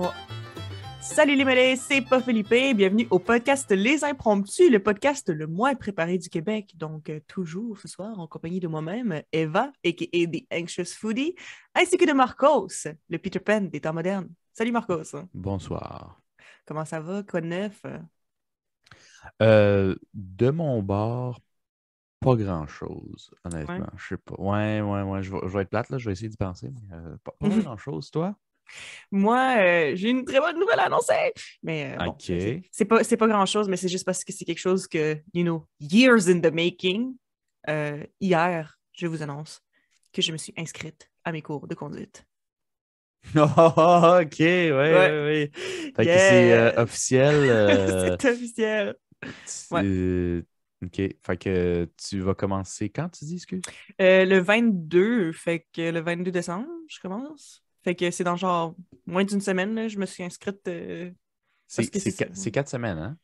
3. Salut les mêlés, c'est pas Philippe. Bienvenue au podcast Les Impromptus, le podcast le moins préparé du Québec. Donc, toujours ce soir en compagnie de moi-même, Eva, a.k.a. The Anxious Foodie, ainsi que de Marcos, le Peter Pan des temps modernes. Salut Marcos. Bonsoir. Comment ça va? Quoi de neuf? De mon bord, pas grand-chose, Ouais. honnêtement. Je sais pas. Ouais. Je vais être plate, là. Je vais essayer d'y penser, mais pas grand-chose, toi? Moi, j'ai une très bonne nouvelle à annoncer. Mais bon, OK. c'est pas grand-chose, mais c'est juste parce que c'est quelque chose que, years in the making. Hier, je vous annonce que je me suis inscrite à mes cours de conduite. Oh, OK, Ouais. ouais. Fait que c'est Yes! officiel. C'est officiel. Ouais. OK. Fait que tu vas commencer quand, tu dis, excuse? Le 22, fait que le 22 décembre, je commence. Fait que c'est dans genre moins d'une semaine, là, je me suis inscrite parce que c'est ça. C'est 4 semaines, hein?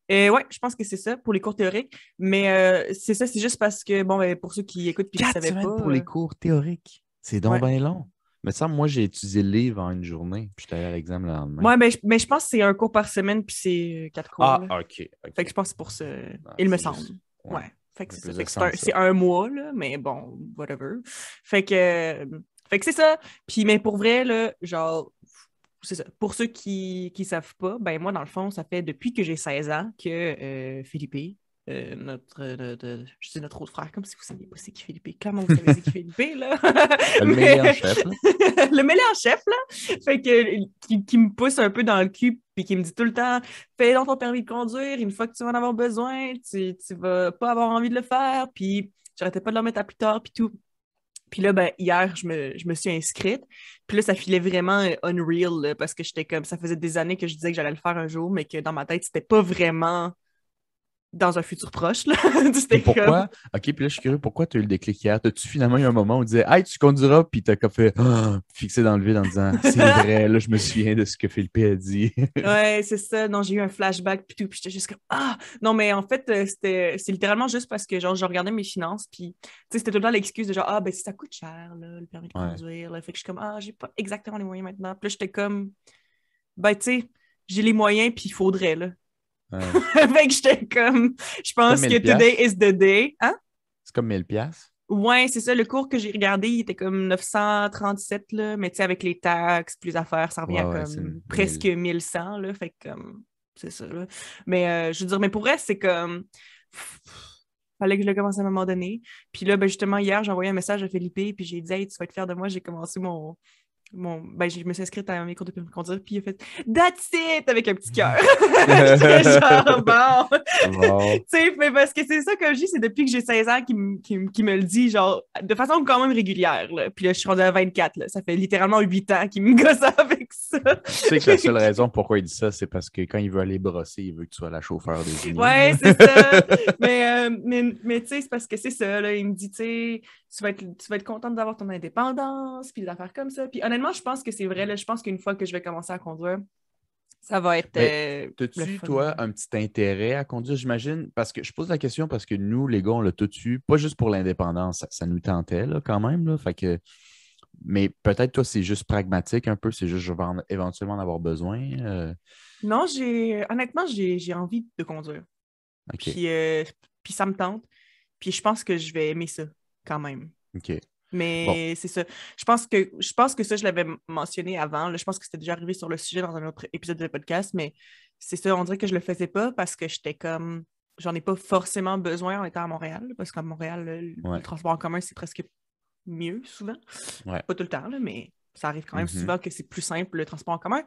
Ouais, je pense que c'est ça pour les cours théoriques. Mais c'est ça, c'est juste parce que, bon, ben, pour ceux qui écoutent et qui ne 4 savaient pas, semaines pour les cours théoriques. C'est donc ouais. bien long. Mais ça, moi, j'ai étudié le livre en une journée, puis j'étais allé à l'examen le lendemain. Ouais, mais je pense que c'est un cours par semaine, puis c'est 4 cours, Ah, là. OK, Fait que OK. je pense que c'est pour ça, Ah, il me c'est semble. juste, ouais, Ouais. Fait que un c'est peu ça. de Fait que sens, ça. c'est un mois, là, mais bon, whatever. Fait que, fait que c'est ça. Puis, mais pour vrai, là, genre, c'est ça. Pour ceux qui savent pas, ben moi, dans le fond, ça fait depuis que j'ai 16 ans que Philippe, je dis notre autre frère, comme si vous saviez pas c'est qui Philippe. Clairement, vous savez c'est qui Philippe, là. Le mêlé en Mais chef, là. le mêlé en chef, là, fait que, qui me pousse un peu dans le cul, puis qui me dit tout le temps, fais donc ton permis de conduire, une fois que tu vas en avoir besoin, tu vas pas avoir envie de le faire, puis j'arrêtais pas de le remettre à plus tard, puis tout. Puis là, ben, hier, je me suis inscrite. Puis là, ça filait vraiment unreal là, parce que j'étais comme, ça faisait des années que je disais que j'allais le faire un jour, mais que dans ma tête, c'était pas vraiment dans un futur proche. Là. Puis C'était comme, pourquoi? OK, puis là, je suis curieux, pourquoi tu as eu le déclic hier? T'as-tu finalement eu un moment où tu disais, hey, tu conduiras, puis t'as comme fait fixé dans le vide en disant, c'est vrai, là, je me souviens de ce que Philippe a dit. ouais, c'est ça. Non, j'ai eu un flashback, puis tout. Puis j'étais juste comme, ah! Non, mais en fait, c'est littéralement juste parce que, genre, je regardais mes finances, puis, tu sais, c'était tout le temps l'excuse de genre, ah, ben, si ça coûte cher, là, le permis de Ouais. conduire, là. Fait que je suis comme, ah, j'ai pas exactement les moyens maintenant. Puis là, j'étais comme, ben, tu sais, j'ai les moyens, puis il faudrait, là. Ouais. Fait que j'étais comme, je C'est comme pense que 1000 today piastres. is the day. Hein? C'est comme 1000 piastres. Ouais, c'est ça. Le cours que j'ai regardé, il était comme 937, là. Mais tu sais, avec les taxes, plus les affaires, ça revient à Ouais, c'est comme presque 1000. 1100, là. Fait que, comme, c'est ça, là. Mais je veux dire, mais pour vrai, c'est comme, fallait que je le commence à un moment donné. Puis là, ben, justement, hier, j'ai envoyé un message à Philippe, puis j'ai dit, hey, tu vas être fier de moi, j'ai commencé ben, je me suis inscrite à mes cours de permis de conduire, puis il a fait That's it! Avec un petit cœur. J'étais genre, bon. Tu Bon. sais, mais parce que c'est ça que je dis, c'est depuis que j'ai 16 ans qu'il me le dit, genre, de façon quand même régulière. Là. Puis là, je suis rendue à 24. Là. Ça fait littéralement 8 ans qu'il me gosse avec ça. Tu sais que la seule raison pourquoi il dit ça, c'est parce que quand il veut aller brosser, il veut que tu sois la chauffeur désignée. Ouais, Là. c'est ça. Mais tu sais, c'est parce que c'est ça. Là. Il me dit, tu sais, tu vas être contente d'avoir ton indépendance, puis des affaires comme ça. Puis honnêtement, je pense que c'est vrai. Là, je pense qu'une fois que je vais commencer à conduire, ça va être Mais le as-tu, fun. toi, un petit intérêt à conduire, j'imagine? Parce que je pose la question parce que nous, les gars, on l'a tout eu, pas juste pour l'indépendance, ça nous tentait là, quand même. Là, fait que, mais peut-être toi, c'est juste pragmatique un peu, c'est juste je vais éventuellement en avoir besoin. Non, honnêtement, j'ai envie de conduire. OK. Puis ça me tente. Puis je pense que je vais aimer ça quand même. OK. Bon. Mais c'est ça. Je pense que ça, je l'avais mentionné avant. Là. Je pense que c'était déjà arrivé sur le sujet dans un autre épisode de podcast, mais c'est ça, on dirait que je le faisais pas parce que j'étais comme. J'en ai pas forcément besoin en étant à Montréal, parce qu'à Montréal, le Ouais. transport en commun, c'est presque mieux souvent. Ouais. Pas tout le temps, là, mais ça arrive quand même Mhm. souvent que c'est plus simple le transport en commun.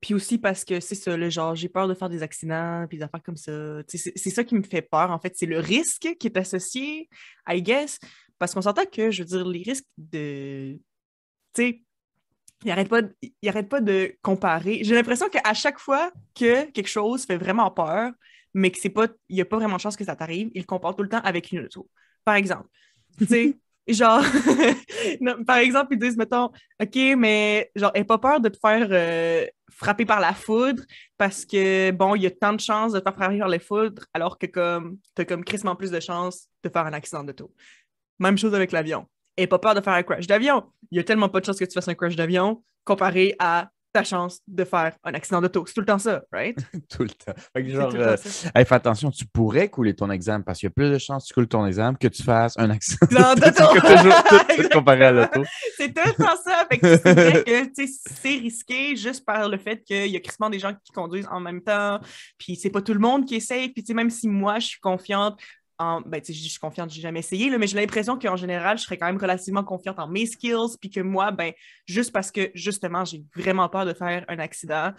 Puis aussi parce que c'est ça, le genre, j'ai peur de faire des accidents, puis des affaires comme ça. Tu sais, c'est ça qui me fait peur, en fait. C'est le risque qui est associé, I guess. Parce qu'on s'entend que, je veux dire, les risques de. Tu sais, il arrête pas de comparer. J'ai l'impression qu'à chaque fois que quelque chose fait vraiment peur, mais que c'est pas, il n'y a pas vraiment de chance que ça t'arrive, il le compare tout le temps avec une auto. Par exemple, tu sais, genre, non, par exemple, ils disent, mettons, OK, mais genre, aie pas peur de te faire frapper par la foudre parce que, bon, il y a tant de chances de te faire frapper par la foudre alors que comme, t'as comme crissement plus de chances de faire un accident d'auto. Même chose avec l'avion. Aie pas peur de faire un crash d'avion. Il y a tellement pas de chances que tu fasses un crash d'avion comparé à ta chance de faire un accident d'auto. C'est tout le temps ça, right? Tout le temps. Fait que C'est genre, tout le temps ça. hey, fais attention, tu pourrais couler ton examen parce qu'il y a plus de chances que tu coules ton examen que tu fasses un accident Accident d'auto. d'auto! C'est toujours tout comparé à Exactement. l'auto. C'est tout le temps ça. Fait que c'est vrai que c'est risqué juste par le fait qu'il y a crissement des gens qui conduisent en même temps. Puis c'est pas tout le monde qui essaye. Puis même si moi, je suis confiante ben, je suis confiante, j'ai jamais essayé, là, mais j'ai l'impression qu'en général, je serais quand même relativement confiante en mes skills, puis que moi, ben, juste parce que, justement, j'ai vraiment peur de faire un accident,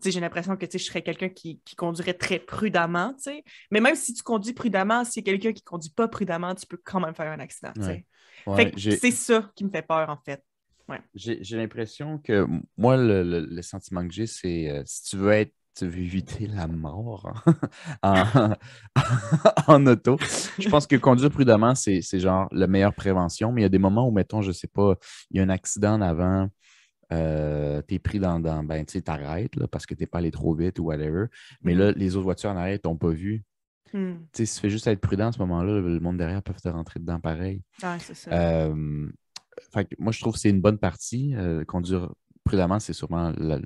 j'ai l'impression que je serais quelqu'un qui conduirait très prudemment, t'sais. Mais même si tu conduis prudemment, s'il y a quelqu'un qui conduit pas prudemment, tu peux quand même faire un accident. Ouais. Fait Ouais, que c'est ça qui me fait peur, en fait. Ouais. j'ai l'impression que moi, le sentiment que j'ai, c'est si tu veux éviter la mort en, en auto, je pense que conduire prudemment, c'est genre la meilleure prévention. Mais il y a des moments où, mettons, je sais pas, il y a un accident en avant, tu es pris ben, tu sais, t'arrêtes là, parce que tu n'es pas allé trop vite ou whatever. Mais là, les autres voitures en arrière t'ont pas vu. Mm. Tu sais, si tu fais juste être prudent à ce moment-là, le monde derrière peut te rentrer dedans pareil. Ouais, c'est ça. Fait que moi, je trouve que c'est une bonne partie. Conduire prudemment, c'est sûrement le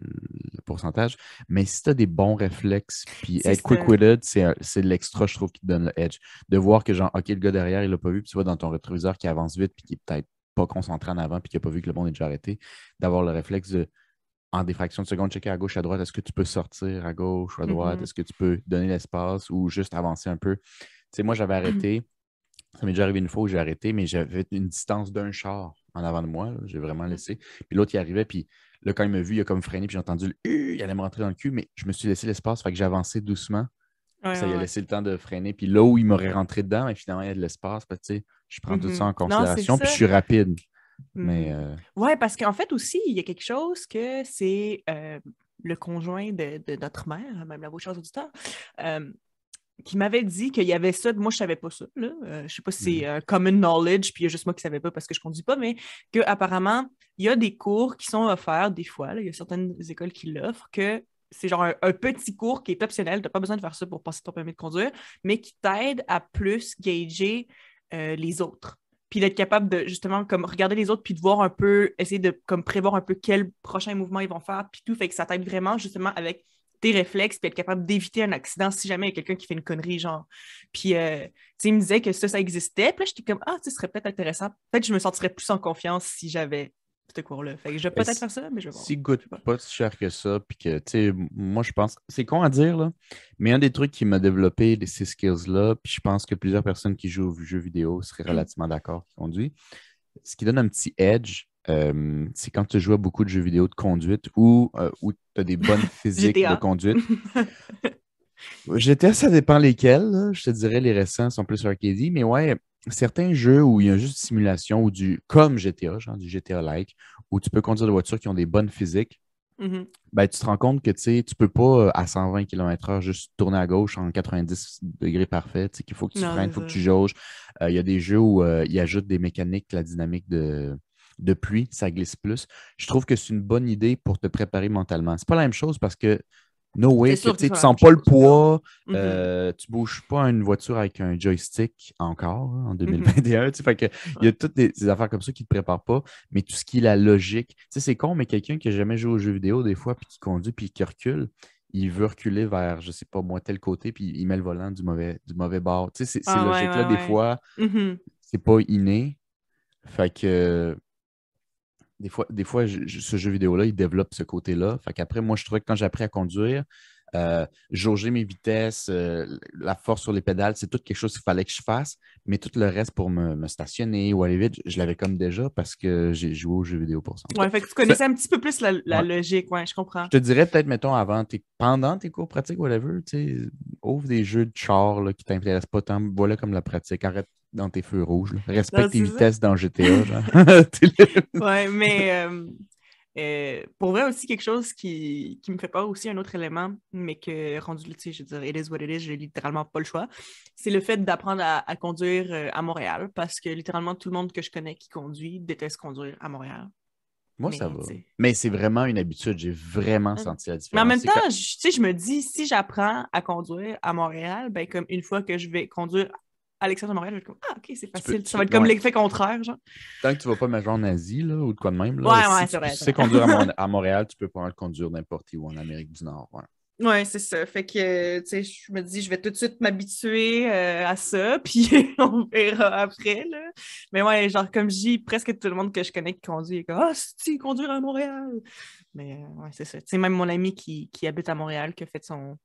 pourcentage. Mais si tu as des bons réflexes, puis C'est être ça. quick-witted, c'est l'extra, je trouve, qui te donne le edge. De voir que, genre, OK, le gars derrière, il l'a pas vu, puis tu vois dans ton rétroviseur qui avance vite, puis qui est peut-être pas concentré en avant, puis qui n'a pas vu que le monde est déjà arrêté, d'avoir le réflexe de, en des fractions de secondes, checker à gauche, à droite, est-ce que tu peux sortir à gauche ou à droite, Mhm. est-ce que tu peux donner l'espace ou juste avancer un peu. Tu sais, moi, j'avais arrêté. Ça m'est déjà arrivé une fois où j'ai arrêté, mais j'avais une distance d'un char en avant de moi. Là. J'ai vraiment laissé. Puis l'autre, il arrivait, puis là, quand il m'a vu, il a comme freiné, puis j'ai entendu il allait me rentrer dans le cul, mais je me suis laissé l'espace, fait que j'ai avancé doucement. Ouais, Puis ça, il a ouais, laissé le temps de freiner. Puis là où il m'aurait rentré dedans, mais finalement, il y a de l'espace. Fait que, tu sais, je prends ouais. tout ça en Non, c'est considération, puis je ça. suis rapide. Mais Mhm. Ouais, parce qu'en fait aussi, il y a quelque chose que c'est le conjoint de notre mère, même la voix chers auditeurs, euh, qui m'avait dit qu'il y avait ça. Moi, je savais pas ça. Là. Je sais pas si mhm. c'est common knowledge, puis il y a juste moi qui savais pas parce que je conduis pas, mais qu'apparemment, il y a des cours qui sont offerts des fois. Là, il y a certaines écoles qui l'offrent, que c'est genre un petit cours qui est optionnel. Tu n'as pas besoin de faire ça pour passer ton permis de conduire, mais qui t'aide à plus gager les autres. Puis d'être capable de justement comme regarder les autres, puis de voir un peu, essayer de comme prévoir un peu quel prochain mouvement ils vont faire, puis tout. Fait que ça t'aide vraiment justement avec tes réflexes, puis être capable d'éviter un accident si jamais il y a quelqu'un qui fait une connerie, genre. Puis, tu sais, il me disait que ça existait. Puis là, j'étais comme, ah, tu sais, ce serait peut-être intéressant. Peut-être que je me sentirais plus en confiance si j'avais ce cours-là. Fait que je vais Ben, peut-être faire ça, mais je vais voir. s'il coûte Je sais pas. pas si cher que ça, puis que, tu sais, moi, je pense, c'est con à dire, là, mais un des trucs qui m'a développé ces skills-là, puis je pense que plusieurs personnes qui jouent aux jeux vidéo seraient relativement d'accord qui conduisent, ce qui donne un petit edge, c'est quand tu joues à beaucoup de jeux vidéo de conduite ou où tu as des bonnes physiques de GTA. conduite. GTA, ça dépend lesquels, là. Je te dirais, les récents sont plus arcadey, mais ouais, certains jeux où il y a juste simulation ou comme GTA, genre du GTA-like, où tu peux conduire des voitures qui ont des bonnes physiques, Mhm. ben, tu te rends compte que tu sais, tu peux pas à 120 km/h juste tourner à gauche en 90 degrés parfait, tu sais, qu'il faut que tu Non, freines, il c'est faut que ça. tu jauges. Il y a des jeux où ils ajoutent des mécaniques, la dynamique de pluie, ça glisse plus. Je trouve que c'est une bonne idée pour te préparer mentalement. C'est pas la même chose parce que no C'est way que sûr tu que c'est sais, pas tu la même sens pas le chose. Mais non. poids, Mhm. tu bouges pas une voiture avec un joystick encore hein, en Mhm. 2021. Tu sais, fait que, il y Ouais. a toutes des affaires comme ça qui ne te préparent pas, mais tout ce qui est la logique. Tu sais, c'est con, mais quelqu'un qui n'a jamais joué aux jeux vidéo des fois, puis qui conduit, puis qui recule, il veut reculer vers, je sais pas moi, tel côté, puis il met le volant du mauvais bord. Tu sais, ces Ah ouais, logiques-là, ouais, des ouais. fois, Mhm. c'est pas inné. Fait que des fois, ce jeu vidéo-là, il développe ce côté-là. Fait qu'après, moi, je trouvais que quand j'ai appris à conduire, jauger mes vitesses, la force sur les pédales, c'est tout quelque chose qu'il fallait que je fasse. Mais tout le reste pour me stationner ou aller vite, je l'avais comme déjà parce que j'ai joué aux jeux vidéo pour ça. En tout Ouais, cas, fait que tu connaissais un petit peu plus la ouais. logique. Ouais, je Je comprends. te dirais peut-être, mettons, pendant tes cours pratiques, whatever, tu sais, ouvre des jeux de char là, qui t'intéressent pas tant. Voilà comme la pratique. Arrête dans tes feux rouges. Là. Non, Respecte tes c'est ça. vitesses dans GTA, genre. Ouais, mais pour vrai aussi, quelque chose qui me fait peur aussi, un autre élément, mais que rendu là, tu sais, je veux dire, it is what it is, j'ai littéralement pas le choix, c'est le fait d'apprendre à conduire à Montréal, parce que littéralement tout le monde que je connais qui conduit déteste conduire à Montréal. Moi, ça Mais, va. tu sais. Mais c'est vraiment une habitude. J'ai vraiment Ouais. senti la Mais en différence. même C'est temps, tu sais, je me dis, si j'apprends à conduire à Montréal, ben comme une fois que je vais conduire Alexandre de Montréal, je vais être comme, ah, OK, c'est facile. Ça va peux- être comme ouais. l'effet contraire, genre. Tant que tu vas pas mettre en Asie là, ou de quoi de même, là, Ouais, si ouais, c'est tu vrai, c'est sais vrai. conduire à Montréal, tu peux pas le conduire n'importe où en Amérique du Nord. Ouais. Ouais, c'est ça. Fait que, tu sais, je me dis, je vais tout de suite m'habituer à ça, puis on verra après, là. Mais ouais, genre, comme je dis, presque tout le monde que je connais qui conduit est comme, ah, si, conduire à Montréal. Mais ouais, c'est ça. Tu sais, même mon ami qui habite à Montréal, qui a fait son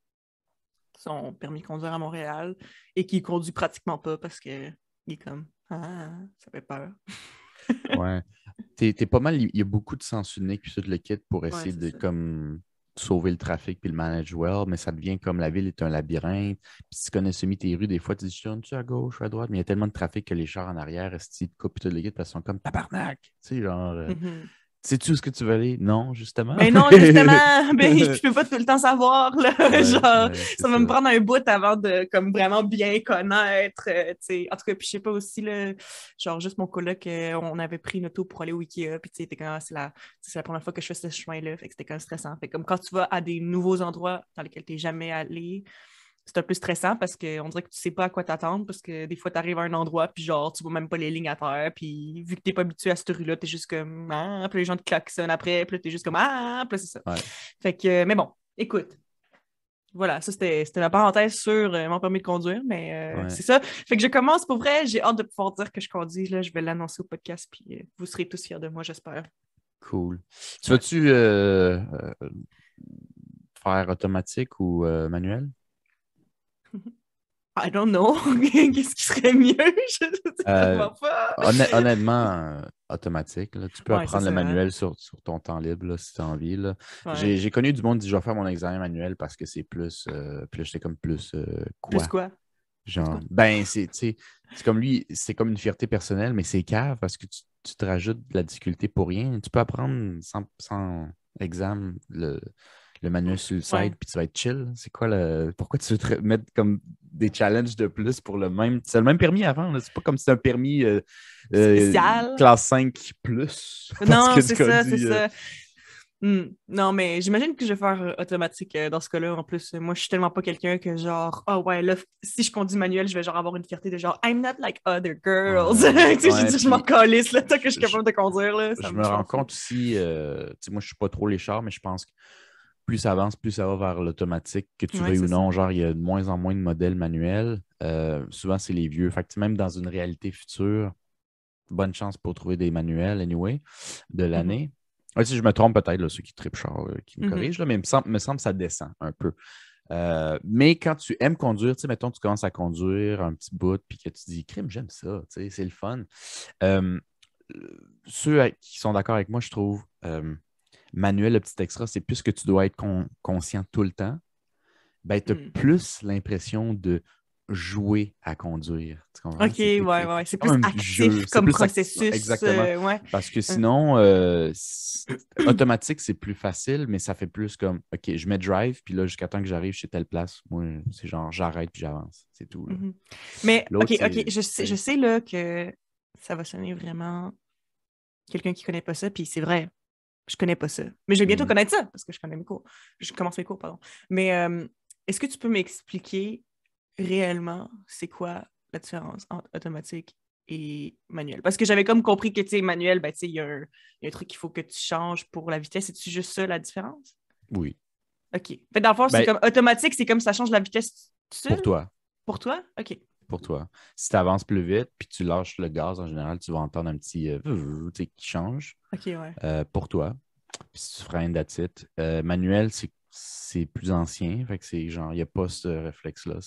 permis de conduire à Montréal et qui conduit pratiquement pas parce que il est comme, ah, ça fait peur. Ouais. T'es pas mal, il y a beaucoup de sens unique puis tout le kit pour Ouais, essayer c'est de ça. comme sauver le trafic puis le manage well, mais ça devient comme la ville est un labyrinthe. Puis si tu connais semi tes rues, des fois tu dis tu à gauche, à droite, mais il y a tellement de trafic que les chars en arrière, ils te coupent tout le kit parce qu'ils sont comme tabarnak. Tu sais, genre Mhm. sais-tu où est-ce que tu veux aller? Non, justement. Ben non, justement, ben je peux pas tout le temps savoir, là. Ouais, Genre, ouais, c'est ça va me ça. prendre un bout avant de comme vraiment bien connaître, tu sais. En tout cas, puis je sais pas aussi, là, genre juste mon coloc, on avait pris une auto pour aller au Ikea, puis tu sais, c'était quand c'est la première fois que je fais ce chemin-là, fait que c'était quand même stressant. Fait que comme quand tu vas à des nouveaux endroits dans lesquels t'es jamais allé, c'est un peu stressant parce qu'on dirait que tu sais pas à quoi t'attendre parce que des fois, tu arrives à un endroit puis genre, tu vois même pas les lignes à terre puis vu que t'es pas habitué à cette rue-là, t'es juste comme ah, puis les gens te klaxonnent après, puis là, t'es juste comme ah, puis là, c'est ça. Ouais, Fait que, mais bon, écoute, voilà, ça c'était ma parenthèse sur mon permis de conduire, mais ouais, c'est ça. Fait que je commence pour vrai, j'ai hâte de pouvoir dire que je conduis, là, je vais l'annoncer au podcast puis vous serez tous fiers de moi, j'espère. cool. Tu Ouais. vas-tu faire automatique ou manuel? I don't know. Qu'est-ce qui serait mieux? Je sais Euh, tellement pas. honnêtement, automatique. Là. Tu peux Ouais, ça apprendre le c'est vrai. manuel sur ton temps libre là, si tu as envie. Là. Ouais. J'ai connu du monde qui dit je vais faire mon examen manuel parce que c'est plus. Puis là, j'étais comme plus Plus quoi? quoi? Plus Genre, quoi? ben, tu sais, c'est comme lui, c'est comme une fierté personnelle, mais c'est cave parce que tu te rajoutes de la difficulté pour rien. Tu peux apprendre sans examen le manuel sur le Ouais. site, puis tu vas être chill. C'est quoi le. Pourquoi tu veux te mettre comme des challenges de plus pour le même. C'est le même permis avant, là. C'est pas comme si c'était un permis Spécial. classe 5 plus parce Non, que tu c'est ça, c'est conduis. ça. Non, mais j'imagine que je vais faire automatique dans ce cas-là. En plus, moi, je suis tellement pas quelqu'un que genre, oh ouais, là, si je conduis manuel, je vais genre avoir une fierté de genre, I'm not like other girls. Ouais, Tu sais, ouais, je m'en puis calisse, là, tant que je suis je, capable de conduire, là, je me je m'en rends fous. compte aussi, tu sais, moi, je suis pas trop les chars, mais je pense que plus ça avance, plus ça va vers l'automatique, que tu Ouais, veuilles ou c'est ça. non. Genre, il y a de moins en moins de modèles manuels. Souvent, c'est les vieux. Fait que, tu sais, même dans une réalité future, bonne chance pour trouver des manuels, anyway, de Mhm. l'année. Ouais, si je me trompe peut-être, là, ceux qui trippent char, qui me Mhm. corrigent, là, mais il me semble que ça descend un peu. Mais quand tu aimes conduire, tu sais, mettons, tu commences à conduire un petit bout, puis que tu dis, crime, j'aime ça, tu sais, c'est le fun. Euh, qui sont d'accord avec moi, je trouve, manuel, le petit extra, c'est plus que tu dois être conscient tout le temps. Ben, tu as Mm. plus l'impression de jouer à conduire. Tu comprends? Ok, ouais, ouais. C'est C'est comme plus un jeu. actif C'est comme plus actif. processus. Exactement. Ouais. Parce que Euh, sinon, automatique, c'est plus facile, mais ça fait plus comme OK, je mets drive, puis là, jusqu'à temps que j'arrive chez telle place, moi, c'est genre j'arrête puis j'avance. C'est tout. Là. mhm. Mais, L'autre, ok, ok, c'est. je sais là que ça va sonner vraiment quelqu'un qui connaît pas ça, puis c'est vrai, je connais pas ça. Mais je vais bientôt Hmm, connaître ça parce que je connais mes cours. Je commence mes cours, pardon. Mais est-ce que tu peux m'expliquer réellement c'est quoi la différence entre automatique et manuel? Parce que j'avais comme compris que, tu sais, manuel, ben, tu sais, il y a un truc qu'il faut que tu changes pour la vitesse. C'est-tu juste ça la différence? oui. OK. Fait dans le fond, c'est Ben, comme automatique, c'est comme ça change la vitesse tout pour seul? toi. Pour toi? OK. Pour toi. Si tu avances plus vite, puis tu lâches le gaz en général, tu vas entendre un petit tu sais, qui change OK, ouais. pour toi. Puis si tu freines, that's it. Manuel, c'est plus ancien. Fait que c'est genre, il n'y a pas ce réflexe-là.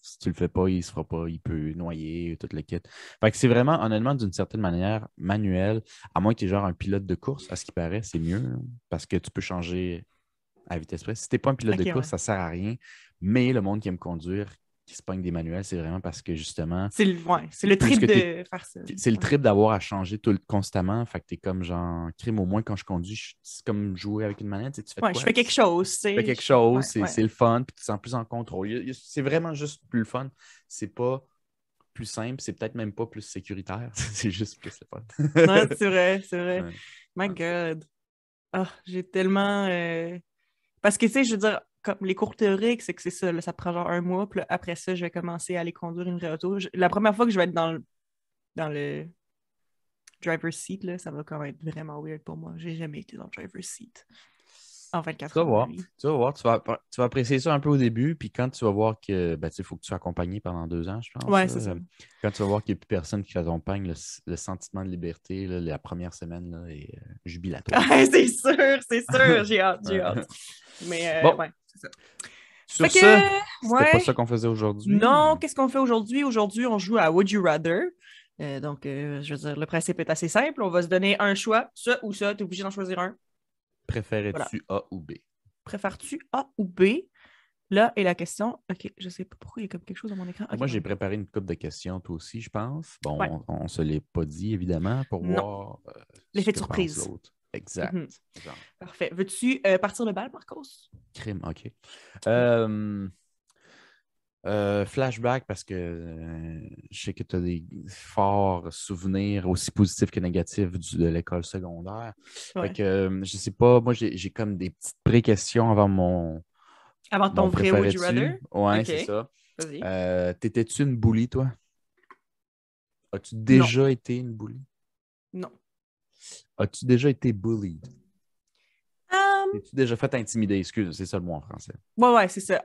Si tu le fais pas, il se fera pas, il peut noyer, tout le kit. Fait que c'est vraiment, honnêtement, d'une certaine manière, manuel, à moins que tu es genre un pilote de course, à ce qui paraît, c'est mieux là, parce que tu peux changer à vitesse près. Si tu n'es pas un pilote de OK, course, ouais. ça ne sert à rien. Mais le monde qui aime conduire, qui se pogne des manuels, c'est vraiment parce que justement, C'est le plus trip que tu de faire ça. c'est le Ouais. trip d'avoir à changer constamment. Fait que t'es comme genre, crime, au moins quand je conduis, c'est comme jouer avec une manette. Tu fais de Ouais, je quoi? fais quelque chose, tu Tu fais sais. quelque chose, Ouais, c'est ouais. le fun, puis tu te sens plus en contrôle. C'est vraiment juste plus le fun. C'est pas plus simple, c'est peut-être même pas plus sécuritaire. C'est juste plus le Ouais, fun. c'est vrai, c'est vrai. Ouais. My En tout cas. God. Ah, j'ai tellement. Parce que, tu sais, je veux dire, comme les cours théoriques, c'est que c'est ça, là, ça prend genre un mois, puis là, après ça, je vais commencer à aller conduire une vraie auto. La première fois que je vais être dans le driver's seat, là, ça va quand même être vraiment weird pour moi. J'ai jamais été dans le driver's seat en 24 Tu vas ans de ma voir. vie. Tu vas voir. Tu vas apprécier ça un peu au début, puis quand tu vas voir que, ben, tu sais, il faut que tu sois accompagné pendant 2 ans, je pense. Ouais, Là. c'est ça. Quand tu vas voir qu'il n'y a plus personne qui t'accompagne, le sentiment de liberté, là, la première semaine, là, est jubilatoire. C'est sûr, c'est sûr. J'ai hâte, j'ai hâte. Mais Bon, ouais, c'est ça. Fait sur ce, que, c'était pas ouais. ça qu'on faisait aujourd'hui. Non, qu'est-ce qu'on fait aujourd'hui? Aujourd'hui, on joue à Would You Rather. Donc, je veux dire, le principe est assez simple. On va se donner un choix, ça ou ça. Tu es obligé d'en choisir un. Voilà. Préférais-tu A ou B? Préfères-tu A ou B? Là est la question. OK, je sais pas pourquoi il y a comme quelque chose dans mon écran. OK, Moi, j'ai pardon. préparé une couple de questions, toi aussi, je pense. Ouais. Bon, on ne se l'est pas dit, évidemment, pour Non. voir ce L'effet de que pense surprise. l'autre. Exact. Mhm. Genre, Parfait. Veux-tu partir le bal, Marcos? crime, OK. Oui. Flashback, parce que je sais que tu as des forts souvenirs, aussi positifs que négatifs, de l'école secondaire. Fait Ouais. que, je sais pas, moi, j'ai comme des petites pré-questions avant Avant ton mon vrai Would You préféré-tu. Rather? Ouais, OK. c'est ça. Vas-y. T'étais-tu une bully, toi? As-tu Non. déjà été une bully? Non. As-tu déjà été bullied? Um, T'es-tu déjà fait intimider? Excuse, c'est ça le mot en français. ouais, c'est ça.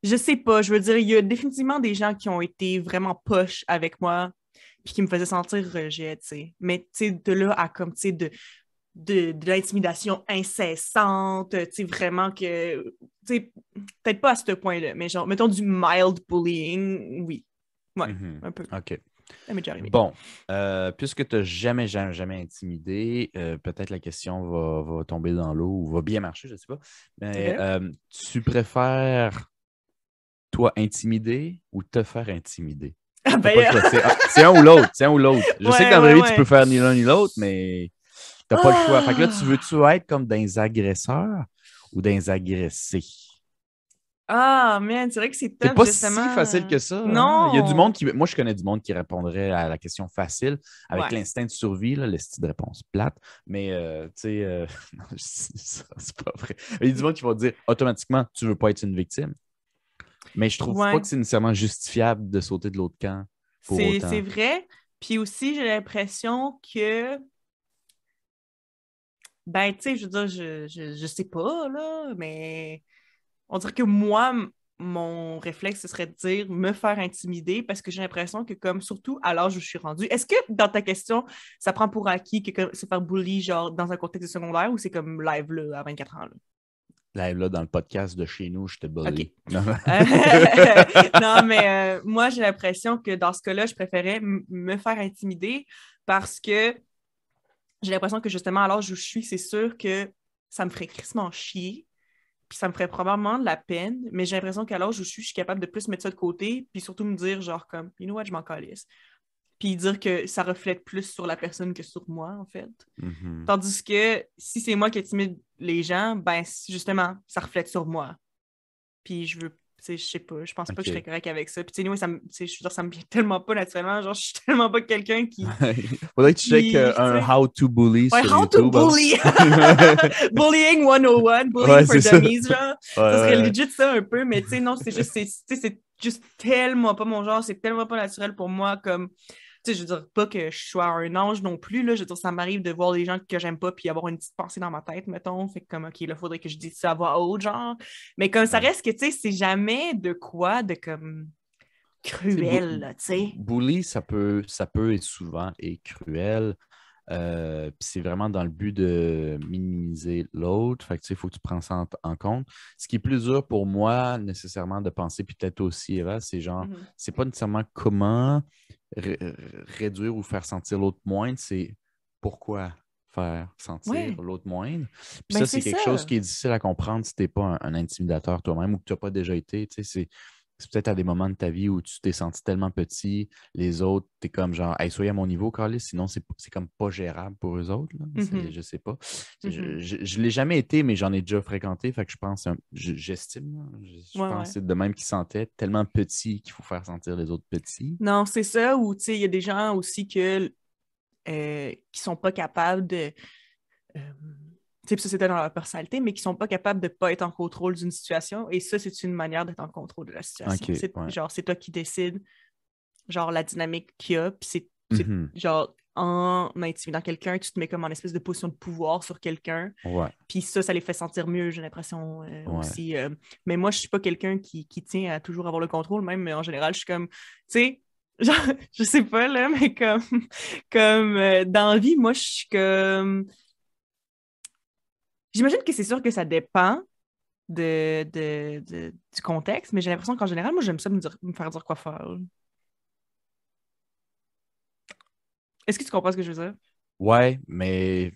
Je sais pas. Je veux dire, il y a définitivement des gens qui ont été vraiment poches avec moi puis qui me faisaient sentir rejet, tu sais. Mais, tu sais, de là à comme, tu sais, de l'intimidation incessante, tu sais, vraiment que, tu sais, peut-être pas à ce point-là, mais genre, mettons du mild bullying, oui. Ouais, Mhm. un peu. OK. Ça m'est déjà arrivé. Bon, puisque tu n'as jamais intimidé, peut-être la question va tomber dans l'eau ou va bien marcher, je ne sais pas. Mais OK? tu préfères, toi, intimider ou te faire intimider? Ah Tu n'as ben pas le là! choix. C'est un ou l'autre. C'est un ou l'autre. Je sais que Ouais, dans la ouais, vraie vie, tu peux ouais. faire ni l'un ni l'autre, mais tu n'as pas le choix. Fait que là, tu Ah! veux-tu être comme des agresseurs ou des agressés? Ah, man, c'est vrai que c'est C'est top, pas si facile justement. que ça, hein? Il y a du monde Non! qui. Moi, je connais du monde qui répondrait à la question facile avec Ouais. l'instinct de survie, là, le style de réponse plate. Mais, tu sais, non, c'est pas vrai. Il y a du monde qui va dire automatiquement, tu veux pas être une victime. Mais je trouve pas Ouais. que c'est nécessairement justifiable de sauter de l'autre camp pour C'est autant. vrai. Puis aussi, j'ai l'impression que, ben, tu sais, je veux dire, je sais pas, là, mais on dirait que moi, mon réflexe, ce serait de dire me faire intimider parce que j'ai l'impression que, comme surtout à l'âge où je suis rendue, est-ce que dans ta question, ça prend pour acquis que se faire bully, genre dans un contexte secondaire ou c'est comme live, là, à 24 ans, là? Là, dans le podcast de chez nous, je te OK. bully. Non. Non, mais moi, j'ai l'impression que dans ce cas-là, je préférais me faire intimider parce que j'ai l'impression que justement, à l'âge où je suis, c'est sûr que ça me ferait crissement chier, puis ça me ferait probablement de la peine, mais j'ai l'impression qu'à l'âge où je suis capable de plus mettre ça de côté, puis surtout me dire, genre, comme, you know what, je m'en calisse. Puis dire que ça reflète plus sur la personne que sur moi, en fait. Mhm. Tandis que si c'est moi qui intimide les gens, ben, justement, ça reflète sur moi. Puis je veux, tu sais, je sais pas, je pense pas que je serais OK. correct avec ça. Puis tu sais, anyway, tu sais, je veux dire, ça me vient tellement pas naturellement. Genre, je suis tellement pas quelqu'un Faudrait que tu checkes tu un sais. How to Bully Ouais, sur how to YouTube. Hein? bully! Bullying 101, Ouais, bullying for c'est ça. dummies, genre. Ouais, Ça serait ouais, legit ça un peu, mais tu sais, non, c'est juste, tu sais, c'est juste tellement pas mon genre, c'est tellement pas naturel pour moi, comme, tu sais, je veux dire pas que je sois un ange non plus, là, je veux dire, ça m'arrive de voir des gens que j'aime pas puis avoir une petite pensée dans ma tête, mettons, fait que comme, OK, là, faudrait que je dise ça à voix haute, genre, mais comme ça ouais. reste que, tu sais, c'est jamais de quoi de, comme, Tu sais, cruel, là, tu sais. bully, ça peut être souvent et cruel. Puis c'est vraiment dans le but de minimiser l'autre. Fait que, tu sais, il faut que tu prends ça en compte. Ce qui est plus dur pour moi, nécessairement, de penser, puis peut-être aussi, Eva, c'est genre, Mhm. c'est pas nécessairement comment réduire ou faire sentir l'autre moindre, c'est pourquoi faire sentir Ouais, l'autre moindre. Puis ben ça, c'est c'est quelque chose ça. qui est difficile à comprendre si tu n'es pas un intimidateur toi-même ou que tu n'as pas déjà été. Tu sais, c'est peut-être à des moments de ta vie où tu t'es senti tellement petit, les autres, t'es comme genre, hey, soyez à mon niveau, Carlis, sinon c'est comme pas gérable pour eux autres. Là. Mhm. Je sais pas. Mhm. Je l'ai jamais été, mais j'en ai déjà fréquenté, fait que je pense, j'estime, là, je Ouais, pense que ouais. c'est de même qu'ils sentaient, tellement petit qu'il faut faire sentir les autres petits. Non, c'est ça, ou tu sais, il y a des gens aussi qui sont pas capables de, tu sais, ça c'était dans leur personnalité, mais qui sont pas capables de pas être en contrôle d'une situation. Et ça, c'est une manière d'être en contrôle de la situation. OK, C'est, ouais. genre, c'est toi qui décides, genre, la dynamique qu'il y a, puis c'est Mhm. genre, en intimidant quelqu'un, tu te mets comme en espèce de position de pouvoir sur quelqu'un. Ouais, Puis ça les fait sentir mieux, j'ai l'impression ouais. aussi. Mais moi, je suis pas quelqu'un qui tient à toujours avoir le contrôle, même, mais en général, je suis comme, tu sais, genre, je sais pas, là, mais comme dans la vie, moi, je suis comme... J'imagine que c'est sûr que ça dépend du contexte, mais j'ai l'impression qu'en général, moi, j'aime ça me faire dire quoi faire. Est-ce que tu comprends ce que je veux dire? Ouais, mais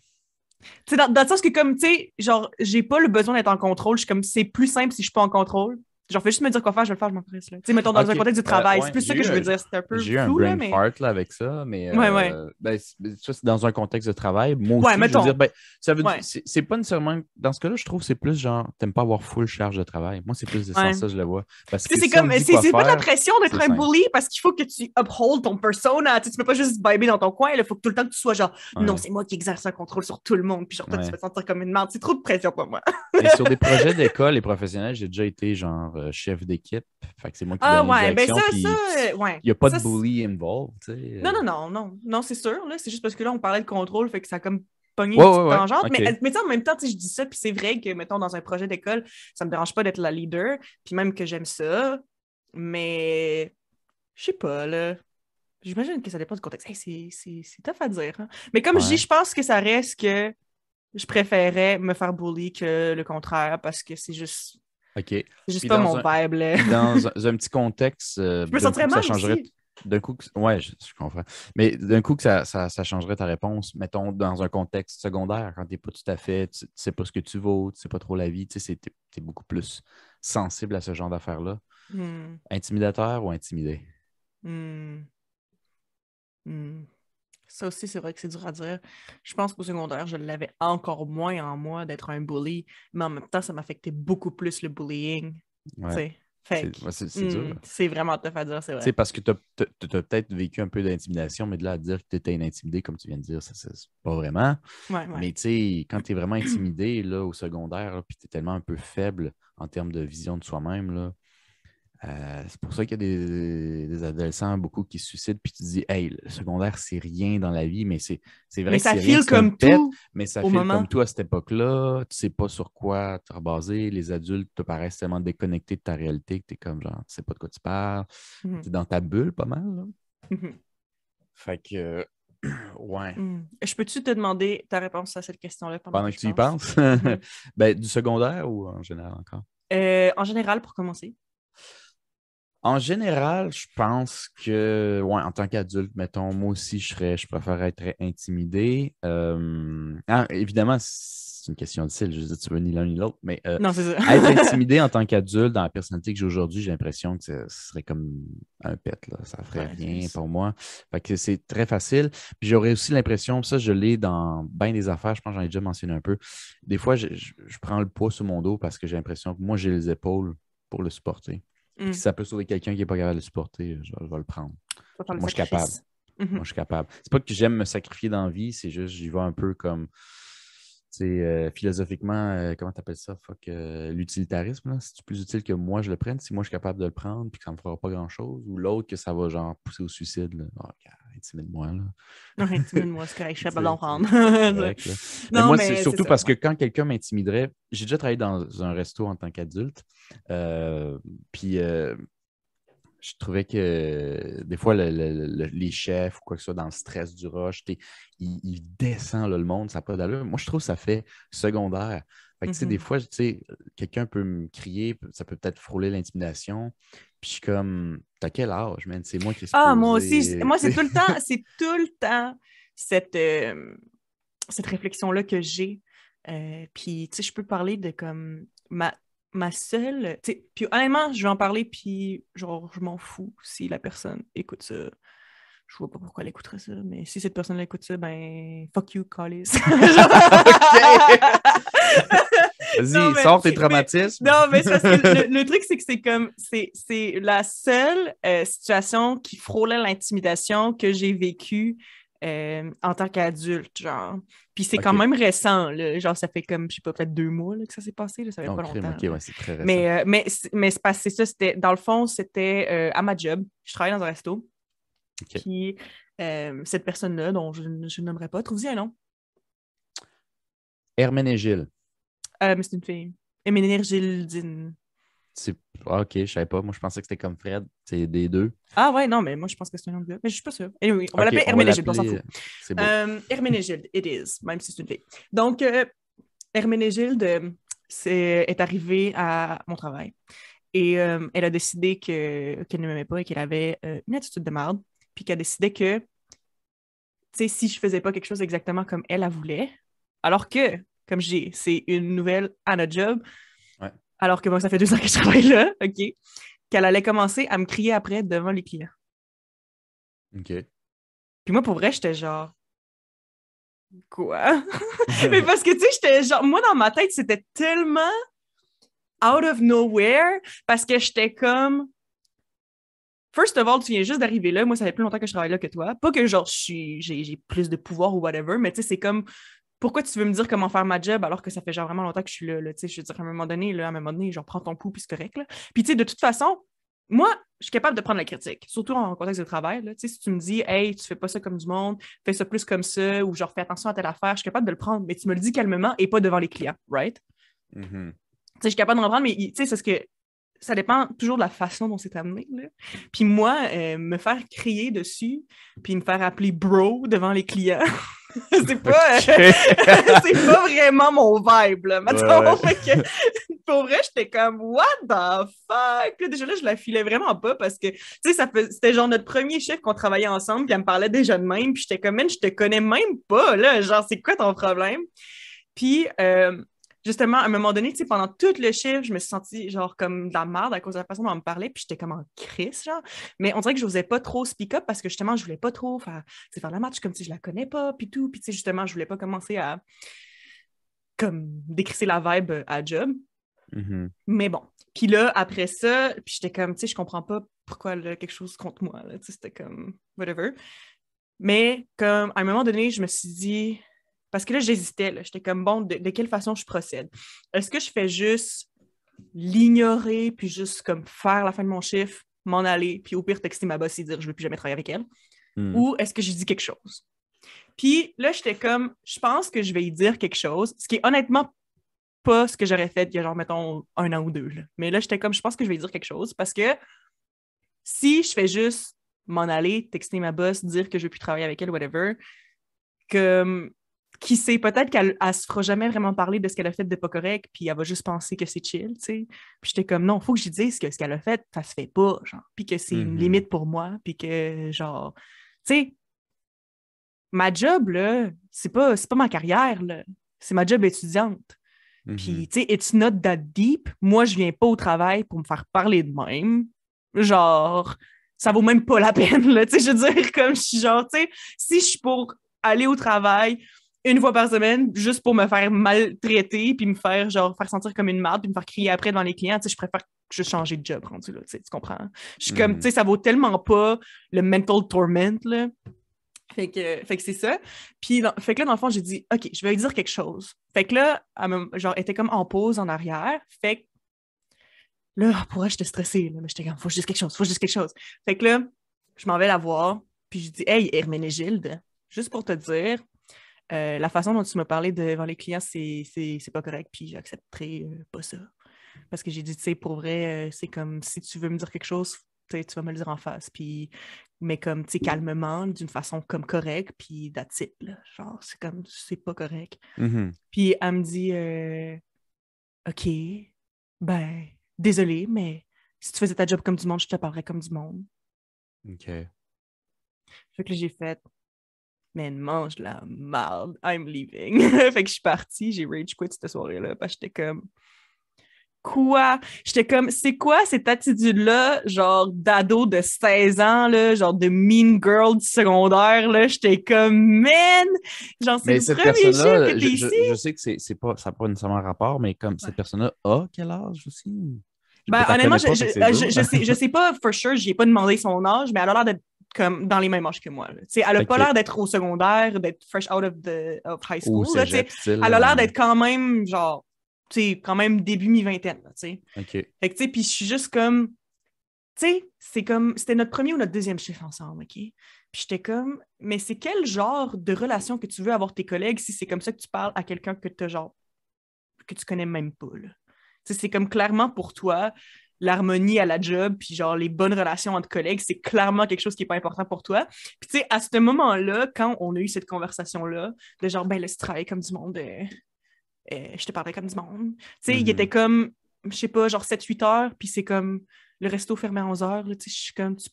Tu sais, dans le sens que, comme, tu sais, genre, j'ai pas le besoin d'être en contrôle. Je suis comme, c'est plus simple si je suis pas en contrôle. Genre, fais juste me dire quoi faire, je vais le faire, je m'en crisse, là. Tu sais, mettons, dans un OK. contexte du travail. C'est Ouais, plus ça que je veux dire. C'est un peu j'ai eu un flou, là, brain mais... fart là, avec ça, mais Ouais, ouais. ben, ça, c'est dans un contexte de travail. Moi Ouais, aussi, je veux dire, mettons. ben, ça veut dire, Ouais. c'est pas nécessairement. Dans ce cas-là, je trouve que c'est plus genre, t'aimes pas avoir full charge de travail. Moi, c'est plus de Ouais. sens ça, je le vois. Parce Puis que c'est si on comme, me dit quoi c'est pas de la faire, pression d'être c'est un simple. bully parce qu'il faut que tu uphold ton persona. Tu sais, tu peux pas juste vibrer dans ton coin. Il faut que tout le temps que tu sois genre, non, Ouais, c'est moi qui exerce un contrôle sur tout le monde. Puis genre, toi, tu te ouais. fais sentir comme une merde. C'est trop de pression pour moi. Et sur des projets d'école et professionnels, j'ai déjà été genre chef d'équipe. Fait que c'est moi qui Ah donne les ouais, ben directions, puis ouais. il n'y a pas de Ça, bully involved, tu sais. non, non, non, non. Non, c'est sûr, là. C'est juste parce que là, on parlait de contrôle, fait que ça a comme pogné Ouais, une ouais, petite ouais. tangente. OK. Mais tu sais, en même temps, tu sais, je dis ça, puis c'est vrai que, mettons, dans un projet d'école, ça me dérange pas d'être la leader, puis même que j'aime ça, mais je sais pas, là. J'imagine que ça dépend du contexte. Hey, c'est tough à dire, hein. Mais comme je dis, Ouais. je pense que ça reste que je préférais me faire bully que le contraire parce que OK. c'est juste Puis pas mon vibe, là. puis dans un petit contexte, Je me d'un coup sentirais que ça mal changerait. aussi. D'un coup ouais, je comprends. Mais d'un coup que ça changerait ta réponse, mettons, dans un contexte secondaire, quand t'es pas tout à fait, tu sais pas ce que tu vaux, tu sais pas trop la vie, tu sais, t'es beaucoup plus sensible à ce genre d'affaires-là. Hmm, Intimidateur ou intimidé? hmm, hmm. Ça aussi, c'est vrai que c'est dur à dire. Je pense qu'au secondaire, je l'avais encore moins en moi d'être un bully, mais en même temps, ça m'affectait beaucoup plus le bullying. Tu Ouais. sais. Fait Ouais, que, c'est dur. c'est vraiment tough à dire, c'est Tu sais, vrai. parce que tu as peut-être vécu un peu d'intimidation, mais de là à dire que tu étais intimidé, comme tu viens de dire, ça, c'est pas vraiment. Ouais, ouais. Mais tu sais, quand tu es vraiment intimidé là, au secondaire, là, puis tu es tellement un peu faible en termes de vision de soi-même, là, c'est pour ça qu'il y a des adolescents, beaucoup qui se suicident, puis tu te dis, hey, le secondaire, c'est rien dans la vie, mais c'est Mais vrai que ça c'est rien, file c'est un comme pet, tout mais ça au file comme moment. toi à cette époque-là. Tu sais pas sur quoi te rebaser. Les adultes te paraissent tellement déconnectés de ta réalité que tu es comme genre, tu sais pas de quoi tu parles. Tu Mhm. es dans ta bulle pas mal, là. Mhm. Fait que, ouais. Je peux-tu te demander ta réponse à cette question-là pendant Pendant que que je tu y pense? penses, Mhm. ben, du secondaire ou en général encore? En général, pour commencer. En général, je pense que, ouais, en tant qu'adulte, mettons, moi aussi, je préfère être intimidé. Évidemment, c'est une question difficile, je veux dire, tu veux ni l'un ni l'autre, mais Non, c'est ça. être intimidé en tant qu'adulte, dans la personnalité que j'ai aujourd'hui, j'ai l'impression que ce serait comme un pet, là. Ça ferait Ouais, rien pour moi. Fait que c'est très facile. Puis j'aurais aussi l'impression, ça, je l'ai dans bien des affaires, je pense que j'en ai déjà mentionné un peu. Des fois, je prends le poids sur mon dos parce que j'ai l'impression que moi, j'ai les épaules pour le supporter. Puis si Mm. ça peut sauver quelqu'un qui n'est pas capable de le supporter, je vais le prendre. Faut faire le Moi, je suis capable. sacrifice. Mhm. Moi, je suis capable. C'est pas que j'aime me sacrifier dans la vie, c'est juste, j'y vais un peu comme, tu sais, philosophiquement, comment tu appelles ça? Fuck, l'utilitarisme, là. C'est plus utile que moi, je le prenne. Si moi, je suis capable de le prendre, puis que ça me fera pas grand-chose, ou l'autre, que ça va, genre, pousser au suicide, là. Oh, intimide-moi, là. Ouais, timide-moi, c'est correct, je suis capable d'en prendre. C'est correct, là. Mais Non, moi, c'est mais c'est surtout ça. parce que Ouais. quand quelqu'un m'intimiderait, j'ai déjà travaillé dans un resto en tant qu'adulte, puis je trouvais que des fois, les chefs ou quoi que ce soit dans le stress du rush, ils descendent là, le monde, ça n'a pas d'allure. Moi, je trouve que ça fait secondaire. Fait que, tu sais, des Mhm. fois, tu sais, quelqu'un peut me crier, ça peut peut-être frôler l'intimidation. Puis je suis comme, t'as quel âge, man? C'est moi qui est Ah, moi aussi, supposé. moi, Tu sais. c'est tout le temps cette réflexion-là que j'ai. Puis, tu sais, je peux parler de comme ma seule. Tu sais, puis honnêtement, je vais en parler, puis genre, je m'en fous si la personne écoute ça. Je vois pas pourquoi elle écouterait ça, mais si cette personne-là écoute ça, ben, fuck you, Callis. OK. Non, Vas-y, sors tes traumatismes. non, mais c'est parce que le truc, c'est que c'est comme, c'est la seule situation qui frôlait l'intimidation que j'ai vécue en tant qu'adulte, genre. Puis c'est quand OK. même récent, là. Genre, ça fait comme, je sais pas, peut-être 2 mois là, que ça s'est passé, là. Ça fait Oh, pas crime, longtemps, OK, là. ouais, c'est très récent. Mais c'est parce que c'est ça, c'était, dans le fond, c'était à ma job. Je travaillais dans un resto. OK. Puis cette personne-là, dont je ne nommerai pas, trouve-y un nom. Herménégilde. Mais c'est une fille. Émilie Gildine. OK, je savais pas. Moi, je pensais que c'était comme Fred. C'est des deux. Ah ouais, non, mais moi, je pense que c'est un nom de gars. Mais je suis pas sûre. Anyway, on va OK, l'appeler on va Herménégilde, on s'en l'appeler. fout. C'est beau. Herménégilde, it is, même si c'est une fille. Donc, Herménégilde est arrivée à mon travail. Et elle a décidé qu'elle ne m'aimait pas et qu'elle avait une attitude de merde. Puis qu'elle décidait que, tu sais, si je faisais pas quelque chose exactement comme elle voulait, alors que, comme je dis, c'est une nouvelle à notre job, Ouais. alors que moi, ça fait 2 ans que je travaille là, OK, qu'elle allait commencer à me crier après devant les clients. OK. Puis moi, pour vrai, j'étais genre, quoi? Mais parce que, tu sais, j'étais genre, moi, dans ma tête, c'était tellement out of nowhere parce que j'étais comme, first of all, tu viens juste d'arriver là. Moi, ça fait plus longtemps que je travaille là que toi. Pas que genre j'ai plus de pouvoir ou whatever, mais tu sais, c'est comme pourquoi tu veux me dire comment faire ma job alors que ça fait genre vraiment longtemps que je suis là, tu sais, je veux dire, à un moment donné, genre prends ton pouls puis c'est correct, là. Puis tu sais, de toute façon, moi, je suis capable de prendre la critique, surtout en contexte de travail, là. Tu sais, si tu me dis, hey, tu fais pas ça comme du monde, fais ça plus comme ça, ou genre fais attention à telle affaire, je suis capable de le prendre, mais tu me le dis calmement et pas devant les clients, right? Mhm. Tu sais, je suis capable d'en prendre, mais tu sais, c'est ce que ça dépend toujours de la façon dont c'est amené, là. Puis moi, me faire crier dessus, puis me faire appeler bro devant les clients, c'est pas, OK. c'est pas vraiment mon vibe, là, mettons. Ouais. Fait que, pour vrai, j'étais comme, what the fuck? Puis là, déjà là, je la filais vraiment pas parce que, tu sais, c'était genre notre premier chef qu'on travaillait ensemble, puis elle me parlait déjà de même, puis j'étais comme, man, je te connais même pas, là, genre, c'est quoi ton problème? Puis, justement, à un moment donné, tu sais, pendant tout le chiffre, je me suis sentie genre comme de la merde à cause de la façon dont on me parlait, puis j'étais comme en crise, genre. Mais on dirait que je n'osais pas trop speak up parce que justement, je voulais pas trop faire la match comme si je la connais pas, puis tout. Puis tu sais, justement, je voulais pas commencer à comme décrisser la vibe à job. Mhm. Mais bon. Puis là, après ça, puis j'étais comme, tu sais, je comprends pas pourquoi elle a quelque chose contre moi, là. Tu sais, c'était comme, whatever. Mais comme, à un moment donné, je me suis dit, parce que là, j'hésitais, là. J'étais comme, bon, de quelle façon je procède? Est-ce que je fais juste l'ignorer, puis juste comme faire la fin de mon chiffre, m'en aller, puis au pire, texter ma boss et dire je veux plus jamais travailler avec elle? Mhm. Ou est-ce que je dis quelque chose? Puis là, j'étais comme, je pense que je vais y dire quelque chose, ce qui est honnêtement pas ce que j'aurais fait il y a genre, mettons, 1 an ou 2. Là. Mais là, j'étais comme, je pense que je vais y dire quelque chose parce que si je fais juste m'en aller, texter ma boss, dire que je veux plus travailler avec elle, whatever, que qui sait, peut-être qu'elle se fera jamais vraiment parler de ce qu'elle a fait de pas correct, puis elle va juste penser que c'est chill, tu sais. Puis j'étais comme, non, faut que je dise que ce qu'elle a fait, ça se fait pas, genre, puis que c'est une Mhm. limite pour moi, puis que, genre, tu sais, ma job, là, c'est pas ma carrière, là, c'est ma job étudiante. Mhm. Puis, tu sais, it's not that deep. Moi, je viens pas au travail pour me faire parler de même. Genre, ça vaut même pas la peine, là. Tu sais, je veux dire, comme je suis genre, tu sais, si je suis pour aller au travail 1 fois par semaine, juste pour me faire maltraiter, puis me faire, genre, faire sentir comme une marde, puis me faire crier après devant les clients, tu sais, je préfère juste changer de job rendu là, tu sais, tu comprends? Je suis comme, tu Mhm. sais, ça vaut tellement pas le mental torment, là. Fait que c'est ça. Puis, fait que là, dans le fond, j'ai dit, OK, je vais lui dire quelque chose. Fait que là, genre, elle était comme en pause en arrière. Fait que là, pour elle, j'étais stressée. Là, mais j'étais comme, faut que je dise quelque chose, faut que je dise quelque chose. Fait que là, je m'en vais la voir. Puis je dis, hey, Herménégilde, juste pour te dire, la façon dont tu m'as parlé devant les clients, c'est pas correct. Puis j'accepterai pas ça. Parce que j'ai dit, tu sais, pour vrai, c'est comme si tu veux me dire quelque chose, tu sais, tu vas me le dire en face. Puis, mais comme, tu sais, calmement, d'une façon comme correcte, puis that's it, là. Genre, c'est comme, c'est pas correct. Mhm. Puis elle me dit, OK, ben, désolée, mais si tu faisais ta job comme du monde, je te parlerais comme du monde. OK. Fait que là, j'ai fait, man, mange la marde, I'm leaving. Fait que je suis partie, j'ai rage quit cette soirée-là, parce que j'étais comme, quoi? J'étais comme, c'est quoi cette attitude-là, genre d'ado de 16 ans, là, genre de mean girl du secondaire, là? J'étais comme, man! Genre, c'est Mais le cette premier chiffre que personne-là, t'es ici? je sais que c'est pas, ça n'a pas nécessairement rapport, mais comme cette Ouais. personne-là a quel âge aussi? Je Ben, ne la honnêtement, connais pas, fait que c'est dur. je sais pas for sure, j'y ai pas demandé son âge, mais elle a l'air d'être comme dans les mêmes âges que moi. Là. Elle a pas l'air d'être au secondaire, d'être fresh out of high school. Ou cégep, elle a l'air d'être quand même, genre, quand même début mi-vingtaine. Là, OK. Fait que, puis je suis juste comme, c'est comme, c'était notre premier ou notre deuxième chiffre ensemble, OK? Puis j'étais comme, mais c'est quel genre de relation que tu veux avoir tes collègues si c'est comme ça que tu parles à quelqu'un que que tu connais même pas, là? C'est comme clairement pour toi, l'harmonie à la job, puis genre les bonnes relations entre collègues, c'est clairement quelque chose qui n'est pas important pour toi. Puis tu sais, à ce moment-là, quand on a eu cette conversation-là, de genre, ben là, tu travailles comme du monde, je te parlais comme du monde. Tu sais, il était comme, je sais pas, genre 7-8 heures, puis c'est comme, le resto fermait à 11 heures, tu sais, je suis comme, tu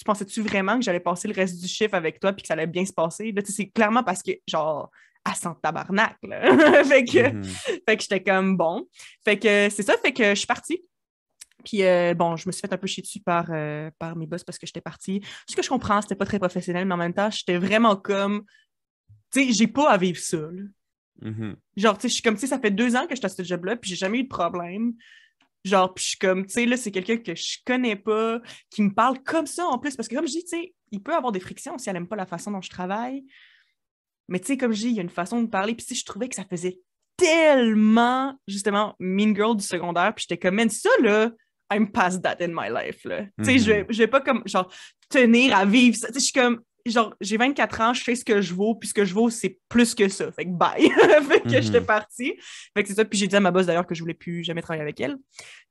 pensais-tu vraiment que j'allais passer le reste du chiffre avec toi, puis que ça allait bien se passer? Là, tu sais, c'est clairement parce que, genre, à son tabarnak, là. fait que j'étais comme, bon. Fait que c'est ça, fait que je suis partie. Puis, bon, je me suis fait un peu chier dessus par mes boss parce que j'étais partie. Ce que je comprends, c'était pas très professionnel, mais en même temps, j'étais vraiment comme, tu sais, j'ai pas à vivre ça. Genre, tu sais, je suis comme, tu sais, ça fait 2 ans que je suis à ce job-là, puis j'ai jamais eu de problème. Genre, puis je suis comme, tu sais, là, c'est quelqu'un que je connais pas, qui me parle comme ça en plus, parce que comme je dis, tu sais, il peut avoir des frictions si elle aime pas la façon dont je travaille. Mais tu sais, comme je dis, il y a une façon de parler, puis tu sais, je trouvais que ça faisait tellement, justement, Mean Girl du secondaire, puis j'étais comme, man, ça, là, I'm past that in my life, là. Tu sais, je vais pas comme, genre, tenir à vivre ça. Tu sais, je suis comme, genre, j'ai 24 ans, je sais ce que je vaux, puis ce que je vaux, c'est plus que ça. Fait que bye. Fait que j'étais partie. Fait que c'est ça. Puis j'ai dit à ma boss, d'ailleurs, que je voulais plus jamais travailler avec elle.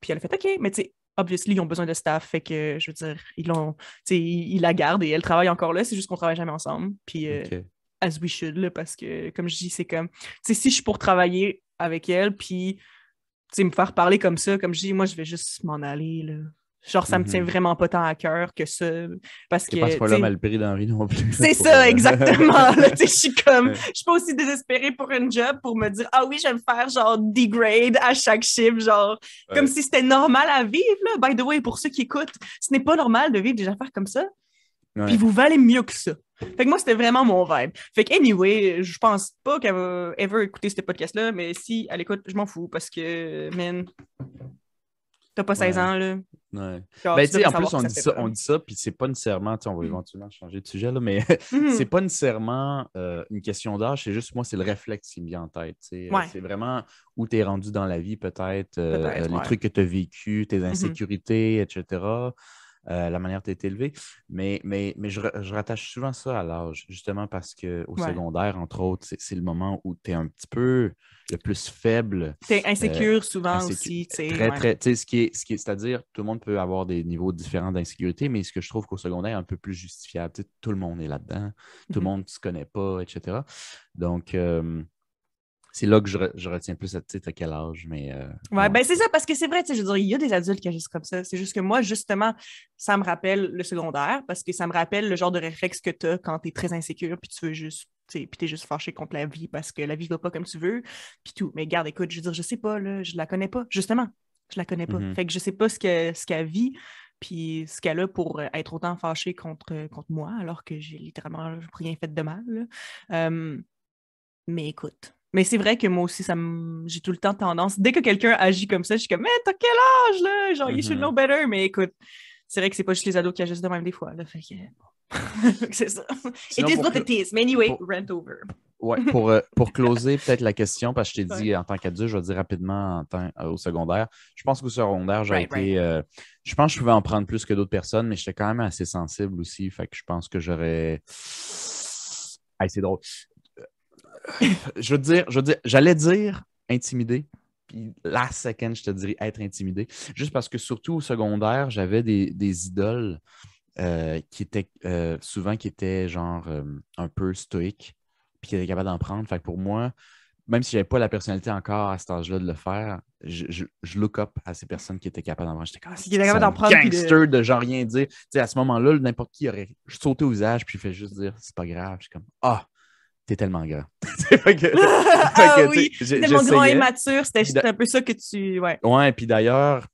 Puis elle a fait, OK, mais tu sais, obviously, ils ont besoin de staff. Fait que, je veux dire, ils la gardent et elle travaille encore là. C'est juste qu'on travaille jamais ensemble. Puis, as we should, là, parce que, comme je dis, c'est comme, tu sais, si je suis pour travailler avec elle, puis, tu sais, me faire parler comme ça, comme je dis, moi, je vais juste m'en aller, là. Genre, ça me tient vraiment pas tant à cœur que ça. Parce que. C'est pas là mal pris dans la vie non plus. C'est ça, exactement. Je suis comme. Je suis pas aussi désespérée pour une job pour me dire, ah oui, je vais me faire genre degrade à chaque chiffre, genre. Comme si c'était normal à vivre, là. By the way, pour ceux qui écoutent, ce n'est pas normal de vivre des affaires comme ça. Puis vous valez mieux que ça. Fait que moi, c'était vraiment mon vibe. Fait que, anyway, je pense pas qu'elle va ever écouter ce podcast-là, mais si elle écoute, je m'en fous parce que, man, t'as pas 16 ans, là. Ouais. Genre, ben, tu sais, en plus, on dit ça, puis c'est pas nécessairement, on va éventuellement changer de sujet, là, mais c'est pas nécessairement une question d'âge, c'est juste moi, c'est le réflexe qui me vient en tête. C'est vraiment où tu es rendu dans la vie, peut-être, les trucs que tu as vécu, tes insécurités, etc. La manière dont tu as été élevé. Mais je rattache souvent ça à l'âge, justement parce qu'au secondaire, entre autres, c'est le moment où tu es un petit peu le plus faible. T'es insécure souvent aussi. Très, tu sais, c'est-à-dire, tout le monde peut avoir des niveaux différents d'insécurité, mais ce que je trouve qu'au secondaire est un peu plus justifiable. Tu sais, tout le monde est là-dedans, tout le monde ne se connaît pas, etc. Donc, c'est là que je retiens plus à quel âge. Mais, ben c'est ça, parce que c'est vrai, je veux dire, il y a des adultes qui agissent comme ça. C'est juste que moi, justement, ça me rappelle le secondaire, parce que ça me rappelle le genre de réflexe que tu as quand tu es très insécure, puis tu veux juste, puis tu es juste fâché contre la vie parce que la vie va pas comme tu veux, puis tout. Mais regarde, écoute, je veux dire, je sais pas, là, je la connais pas, justement. Je la connais pas. Fait que je sais pas ce qu'elle vit, puis ce qu'elle a pour être autant fâchée contre moi, alors que j'ai littéralement rien fait de mal. Mais écoute. Mais c'est vrai que moi aussi, j'ai tout le temps tendance. Dès que quelqu'un agit comme ça, je suis comme, mais t'as quel âge, là? Genre, you should know better. Mais écoute, c'est vrai que c'est pas juste les ados qui agissent de même des fois, là. Fait que. c'est ça. Sinon, it is what it is. Mais anyway, rant over. Ouais, pour closer peut-être la question, parce que je t'ai dit en tant qu'adulte, je vais dire rapidement au secondaire. Je pense qu'au secondaire, j'ai été. Je pense que je pouvais en prendre plus que d'autres personnes, mais j'étais quand même assez sensible aussi. Fait que je pense que j'aurais. Hey, c'est drôle. Je veux dire, j'allais dire intimidé, puis la seconde, je te dirais être intimidé. Juste parce que surtout au secondaire, j'avais des idoles qui étaient souvent qui étaient genre un peu stoïques, puis qui étaient capables d'en prendre. Fait que pour moi, même si je n'avais pas la personnalité encore à cet âge-là de le faire, je look up à ces personnes qui étaient capables d'en prendre. J'étais comme gangster de genre rien dire. Tu sais, à ce moment-là, n'importe qui aurait sauté au visage, puis fait juste dire c'est pas grave. Je suis comme t'es tellement grand. Oui, t'es tellement grand et mature, c'était un peu ça que tu... Ouais, puis d'ailleurs,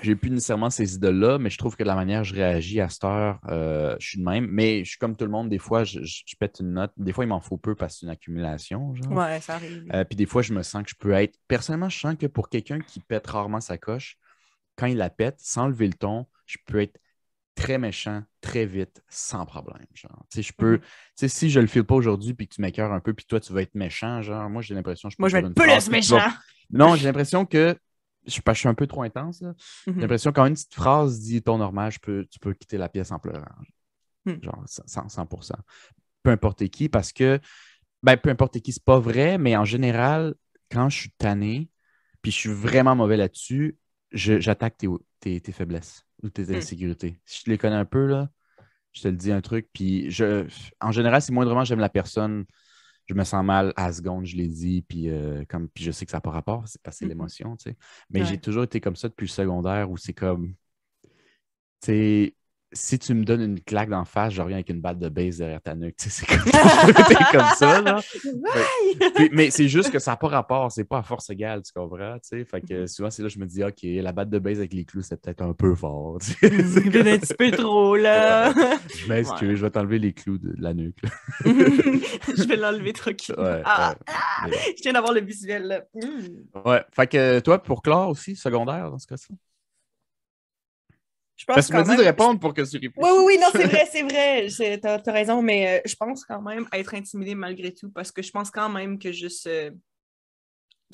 j'ai plus nécessairement ces idoles-là, mais je trouve que la manière dont je réagis à cette heure, je suis de même. Mais je suis comme tout le monde, des fois, je pète une note. Des fois, il m'en faut peu parce que c'est une accumulation. Genre. Ouais, ça arrive. Puis des fois, je me sens que je peux être... Personnellement, je sens que pour quelqu'un qui pète rarement sa coche, quand il la pète, sans lever le ton, je peux être très méchant, très vite, sans problème. Genre, tu sais, je peux, tu sais, si je le file pas aujourd'hui puis que tu m'écœures un peu puis toi, tu vas être méchant, genre, moi, j'ai l'impression que je peux Moi, je vais dire être une phrase plus puis tu vas. méchant! Non, j'ai l'impression que je suis un peu trop intense, là. J'ai Mhm. l'impression que quand une petite phrase dit ton normal, tu peux quitter la pièce en pleurant. Hmm. Genre, 100%. Peu importe qui, parce que, ben, peu importe qui, c'est pas vrai, mais en général, quand je suis tanné, puis je suis vraiment mauvais là-dessus, j'attaque tes faiblesses ou tes Hmm. insécurités. Si je te les connais un peu, là, je te le dis un truc, puis en général, si moindrement j'aime la personne, je me sens mal à la seconde, je l'ai dit, puis je sais que ça n'a pas rapport, c'est parce que c'est Mhm. l'émotion, tu sais. Mais j'ai Ouais. toujours été comme ça depuis le secondaire où c'est comme, tu sais, si tu me donnes une claque d'en face, je reviens avec une balle de base derrière ta nuque. Tu sais, c'est comme t'es comme ça, là. Fait- mais c'est juste que ça n'a pas rapport, c'est pas à force égale, tu comprends? Tu sais? Fait que souvent, c'est là que je me dis, OK, la balle de base avec les clous, c'est peut-être un peu fort. Tu sais. C'est Peut-être un comme- petit peu trop, là. Ouais. Je m'excuse, Ouais. je vais t'enlever les clous de la nuque, là. Je vais l'enlever tranquillement. Ouais, ouais. Ah, Mais bon. je viens d'avoir le visuel, là. Mm. Ouais. Fait que toi, pour Claire aussi, secondaire, dans ce cas-ci. Je Parce pense que tu m'as quand dit de même. répondre pour que tu Oui, oui, oui, non, réfléchisses. c'est vrai, c'est vrai. T'as raison, mais je pense quand même être intimidée malgré tout parce que je pense quand même que juste.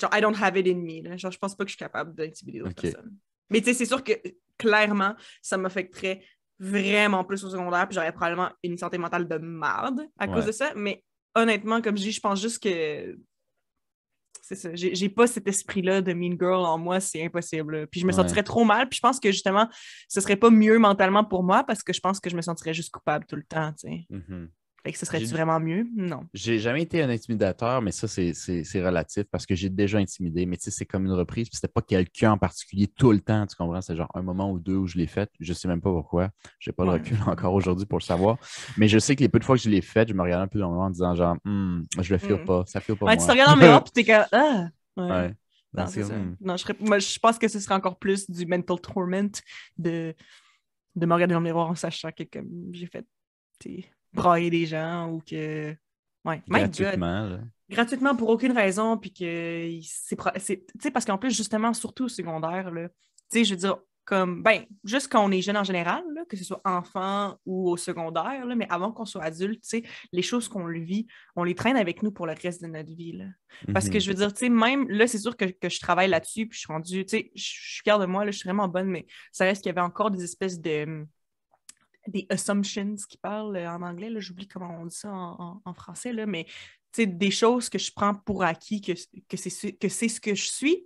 Genre, I don't have it in me. Là. Genre, je pense pas que je suis capable d'intimider d'autres OK. personnes. Mais tu sais, c'est sûr que clairement, ça m'affecterait vraiment plus au secondaire, puis j'aurais probablement une santé mentale de merde à cause Ouais. de ça. Mais honnêtement, comme je dis, je pense juste que c'est ça. J'ai pas cet esprit-là de mean girl en moi, c'est impossible. Là. Puis je me Ouais. sentirais trop mal. Puis je pense que justement, ce serait pas mieux mentalement pour moi parce que je pense que je me sentirais juste coupable tout le temps. T'sais. Mhm. Fait que ce serait-tu J'ai vraiment mieux? Non. J'ai jamais été un intimidateur, mais ça, c'est relatif parce que j'ai déjà intimidé. Mais tu sais, c'est comme une reprise, puis c'était pas quelqu'un en particulier tout le temps, tu comprends? C'est genre un moment ou deux où je l'ai fait. Je sais même pas pourquoi. J'ai pas le Ouais. recul encore aujourd'hui pour le savoir. Mais je sais que les peu de fois que je l'ai fait, je me regardais un peu dans le moment en disant genre, je le file Mm. pas, ça file pas Ouais, tu te moi. regardes dans le miroir puis t'es comme ah! Ouais. Ouais. Non, Donc, c'est c'est ça. comme, Non, moi, je pense que ce serait encore plus du mental torment de, de me regarder dans le miroir en sachant que comme j'ai fait brailler des gens ou que. Ouais, my God. gratuitement, là. Gratuitement pour aucune raison, puis que tu sais, parce qu'en plus, justement, surtout au secondaire, là, tu sais, je veux dire, comme, ben, juste quand on est jeune en général, là, que ce soit enfant ou au secondaire, là, mais avant qu'on soit adulte, tu sais, les choses qu'on le vit, on les traîne avec nous pour le reste de notre vie, là. Parce que Mhm. je veux dire, tu sais, même là, c'est sûr que je travaille là-dessus, puis je suis rendue, tu sais, je suis fière de moi, là, je suis vraiment bonne, mais ça reste qu'il y avait encore des espèces de des assumptions qui parlent en anglais, là, j'oublie comment on dit ça en français, là, mais des choses que je prends pour acquis que c'est ce que je suis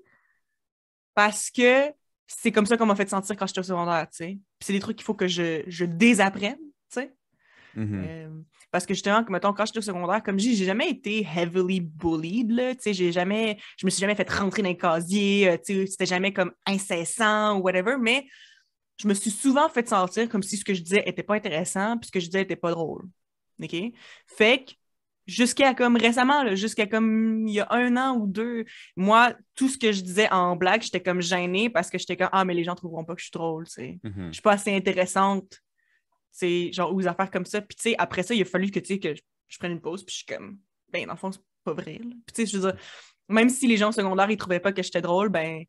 parce que c'est comme ça qu'on m'a fait sentir quand j'étais au secondaire, tu sais. Puis c'est des trucs qu'il faut que je désapprenne, tu sais. Mhm. Parce que justement, mettons, quand j'étais au secondaire, comme je dis, j'ai jamais été heavily bullied, là, tu sais, je me suis jamais fait rentrer dans les casiers, tu sais, c'était jamais comme incessant ou whatever, mais je me suis souvent fait sentir comme si ce que je disais était pas intéressant puis ce que je disais était pas drôle. OK? Fait que jusqu'à comme récemment, là, jusqu'à comme il y a 1 an ou 2, moi, tout ce que je disais en blague, j'étais comme gênée parce que j'étais comme ah, mais les gens trouveront pas que je suis drôle, tu sais. Je Mhm. suis pas assez intéressante, c'est genre aux affaires comme ça. Puis tu sais, après ça, il a fallu que tu sais que je prenne une pause, puis je suis comme ben dans le fond, c'est pas vrai. Là. Puis tu sais, je veux dire, même si les gens secondaires ils trouvaient pas que j'étais drôle, ben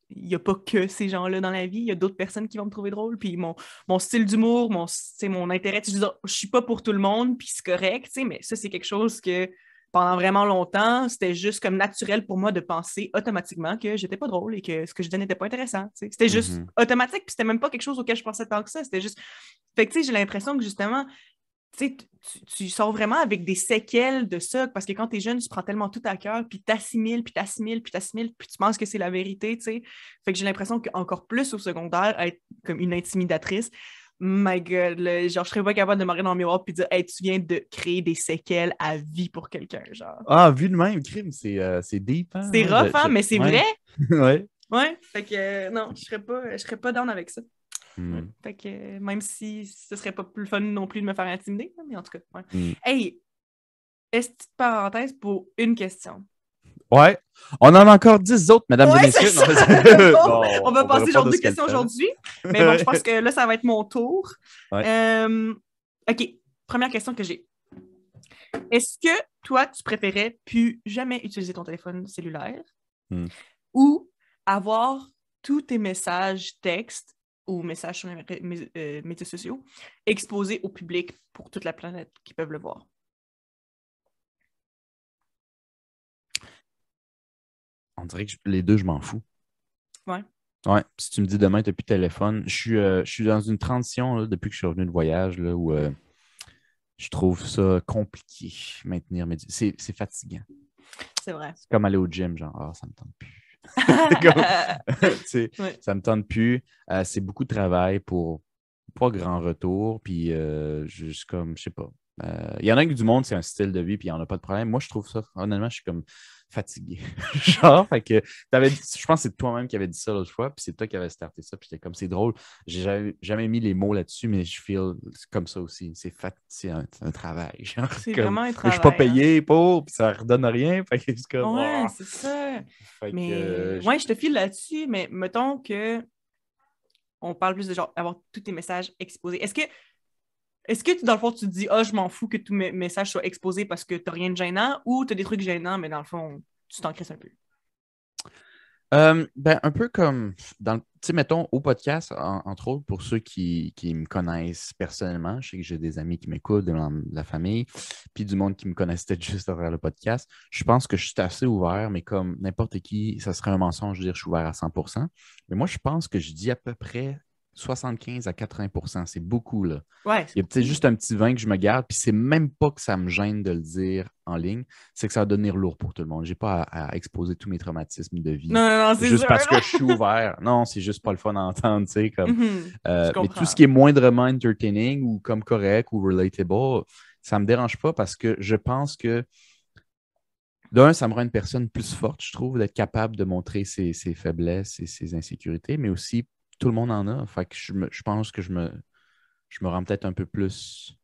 il n'y a pas que ces gens-là dans la vie, il y a d'autres personnes qui vont me trouver drôle, puis mon style d'humour, mon intérêt, je veux dire, je suis pas pour tout le monde, puis c'est correct, mais ça, c'est quelque chose que pendant vraiment longtemps, c'était juste comme naturel pour moi de penser automatiquement que j'étais pas drôle et que ce que je disais n'était pas intéressant. T'sais. C'était juste Mhm. automatique, puis c'était même pas quelque chose auquel je pensais tant que ça, c'était juste... Fait que, tu sais, j'ai l'impression que justement, tu sors vraiment avec des séquelles de ça, parce que quand t'es jeune, tu prends tellement tout à cœur, puis t'assimiles, puis t'assimiles, puis t'assimiles, puis tu penses que c'est la vérité, tu sais. Fait que j'ai l'impression qu'encore plus au secondaire, être comme une intimidatrice, my God, là, genre, je serais pas capable de me regarder dans le miroir puis dire, hey, tu viens de créer des séquelles à vie pour quelqu'un, genre. Ah, vu de même, crime, c'est deep, hein? C'est Ouais, rough, hein, mais c'est ouais. vrai. Ouais. Ouais, fait que non, je serais pas down avec ça. Ouais. Hmm. Fait que même si ce serait pas plus fun non plus de me faire intimider, mais en tout cas, ouais. Hmm. Hey, petite parenthèse pour une question. Ouais. On en a encore 10 autres, mesdames et Ouais, c'est messieurs. Non, ça! Bon, on non, va on va passer genre répondre de 2 ce qu'elle questions fait. aujourd'hui. Mais bon, je pense que là, ça va être mon tour. Ouais. OK, première question que j'ai. Est-ce que toi, tu préférais plus jamais utiliser ton téléphone cellulaire Hmm. ou avoir tous tes messages textes aux messages sur les médias sociaux, exposés au public pour toute la planète qui peuvent le voir. On dirait que les deux, je m'en fous. Ouais. Ouais, si tu me dis demain, tu n'as plus de téléphone, je suis dans une transition là, depuis que je suis revenu de voyage là, où je trouve ça compliqué, maintenir mes... C'est fatigant. C'est vrai. C'est comme aller au gym, genre, ah, ça me tente plus. Ouais. Ça me tente plus. C'est beaucoup de travail pour pas grand retour. Puis, juste comme, je sais pas. Il y en a qui du monde, c'est un style de vie, puis il n'y en a pas de problème. Moi, je trouve ça, honnêtement, je suis comme fatigué. Genre, fait que je pense que c'est toi-même qui avais dit ça l'autre fois, puis c'est toi qui avais starté ça, puis j'étais comme, c'est drôle. J'ai jamais mis les mots là-dessus, mais je feel comme ça aussi. C'est un travail. Genre, C'est comme, vraiment un je travail. suis pas payé pour, puis ça redonne rien. Fait que c'est comme, Ouais, ah. c'est ça. Fait Mais que, ouais, je te file là-dessus, mais mettons que on parle plus de genre avoir tous tes messages exposés. Est-ce que dans le fond, tu te dis, ah, je m'en fous que tous mes messages soient exposés parce que t'as rien de gênant, ou t'as des trucs gênants, mais dans le fond, tu t'en crisses un peu? Ben, un peu comme, tu sais, mettons, au podcast, entre autres, pour ceux qui me connaissent personnellement, je sais que j'ai des amis qui m'écoutent, de la famille, puis du monde qui me connaissait peut-être juste à travers le podcast. Je pense que je suis assez ouvert, mais comme n'importe qui, ça serait un mensonge de dire que je suis ouvert à 100%. Mais moi, je pense que je dis à peu près 75 à 80%. C'est beaucoup, là. Ouais, Il y a peut-être juste un petit vin que je me garde, puis c'est même pas que ça me gêne de le dire en ligne, c'est que ça va devenir lourd pour tout le monde. J'ai pas à exposer tous mes traumatismes de vie. non, c'est Juste sûr, parce que là. je suis ouvert. Non, c'est juste pas le fun à entendre, tu sais, comme. Je Mais tout ce comprends. qui est moindrement entertaining ou comme correct ou relatable, ça me dérange pas parce que je pense que d'un, ça me rend une personne plus forte, je trouve, d'être capable de montrer ses faiblesses et ses insécurités, mais aussi tout le monde en a. Fait que je pense que je me rends peut-être un peu plus.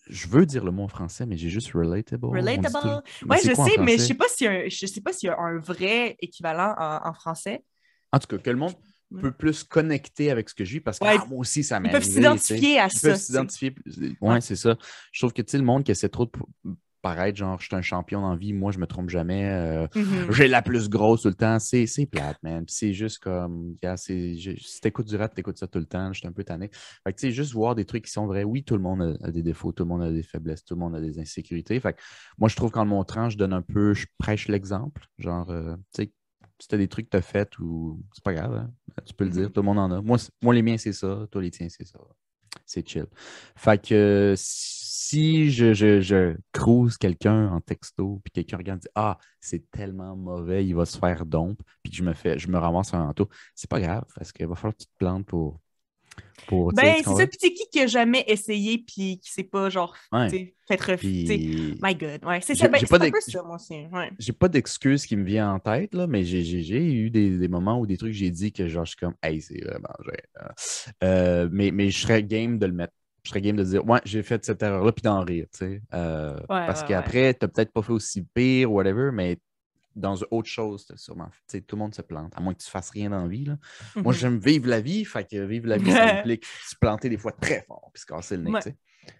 Je veux dire le mot en français, mais j'ai juste relatable. On dit toujours. Relatable. Mais Ouais, c'est je quoi en sais, mais français? je sais pas s'il y a un vrai équivalent en français. En tout cas, que le monde Ouais. peut plus connecter avec ce que je vis parce que Ouais, moi aussi, ça ils m'est peuvent arrivé. Tu sais. s'identifier à Ils peuvent ça, tu sais. s'identifier. Ouais. Ouais, c'est ça. Je trouve que tu sais, le monde qui essaie trop de paraître, genre, je suis un champion dans la vie, moi, je me trompe jamais. Mhm. J'ai la plus grosse tout le temps. C'est plate, man. Puis c'est juste comme, si t'écoutes du rap, t'écoutes ça tout le temps. Je suis un peu tanné. Fait que tu sais, juste voir des trucs qui sont vrais. Oui, tout le monde a des défauts, tout le monde a des faiblesses, tout le monde a des insécurités. Fait que moi, je trouve qu'en le montrant, je prêche l'exemple. Genre, tu sais, si tu as des trucs que tu as fait ou c'est pas grave, hein, tu peux le dire, Mhm. tout le monde en a. Moi les miens, c'est ça, toi, les tiens, c'est ça. C'est chill. Fait que si je crouse quelqu'un en texto, puis quelqu'un regarde et dit ah, c'est tellement mauvais, il va se faire domper, puis que je me ramasse un manteau, c'est pas grave, parce qu'il va falloir que tu te plantes pour tu sais, Ben, tu c'est ça. comprends? Puis, tu sais, qui a jamais essayé, puis qui s'est pas, genre, Ouais. tu sais, fait refuser. Puis My God. Ouais, c'est ça. j'ai Ben, j'ai pas c'est un d'ex- peu ça, moi aussi. Ouais. j'ai pas d'excuses qui me viennent en tête, là, mais j'ai eu des moments où des trucs que j'ai dit que genre, je suis comme, hey, c'est vraiment gênant. Mais je serais game de le mettre. Je serais game de dire, ouais, j'ai fait cette erreur-là, puis d'en rire, tu sais. Ouais, Parce ouais, ouais. qu'après, t'as peut-être pas fait aussi pire, whatever, mais dans autre chose, t'as sûrement fait. Tu sais, tout le monde se plante, à moins que tu fasses rien dans la vie, là. Moi, Mhm. j'aime vivre la vie, fait que vivre la vie, ça implique se planter des fois très fort, puis se casser le nez, Ouais. tu sais.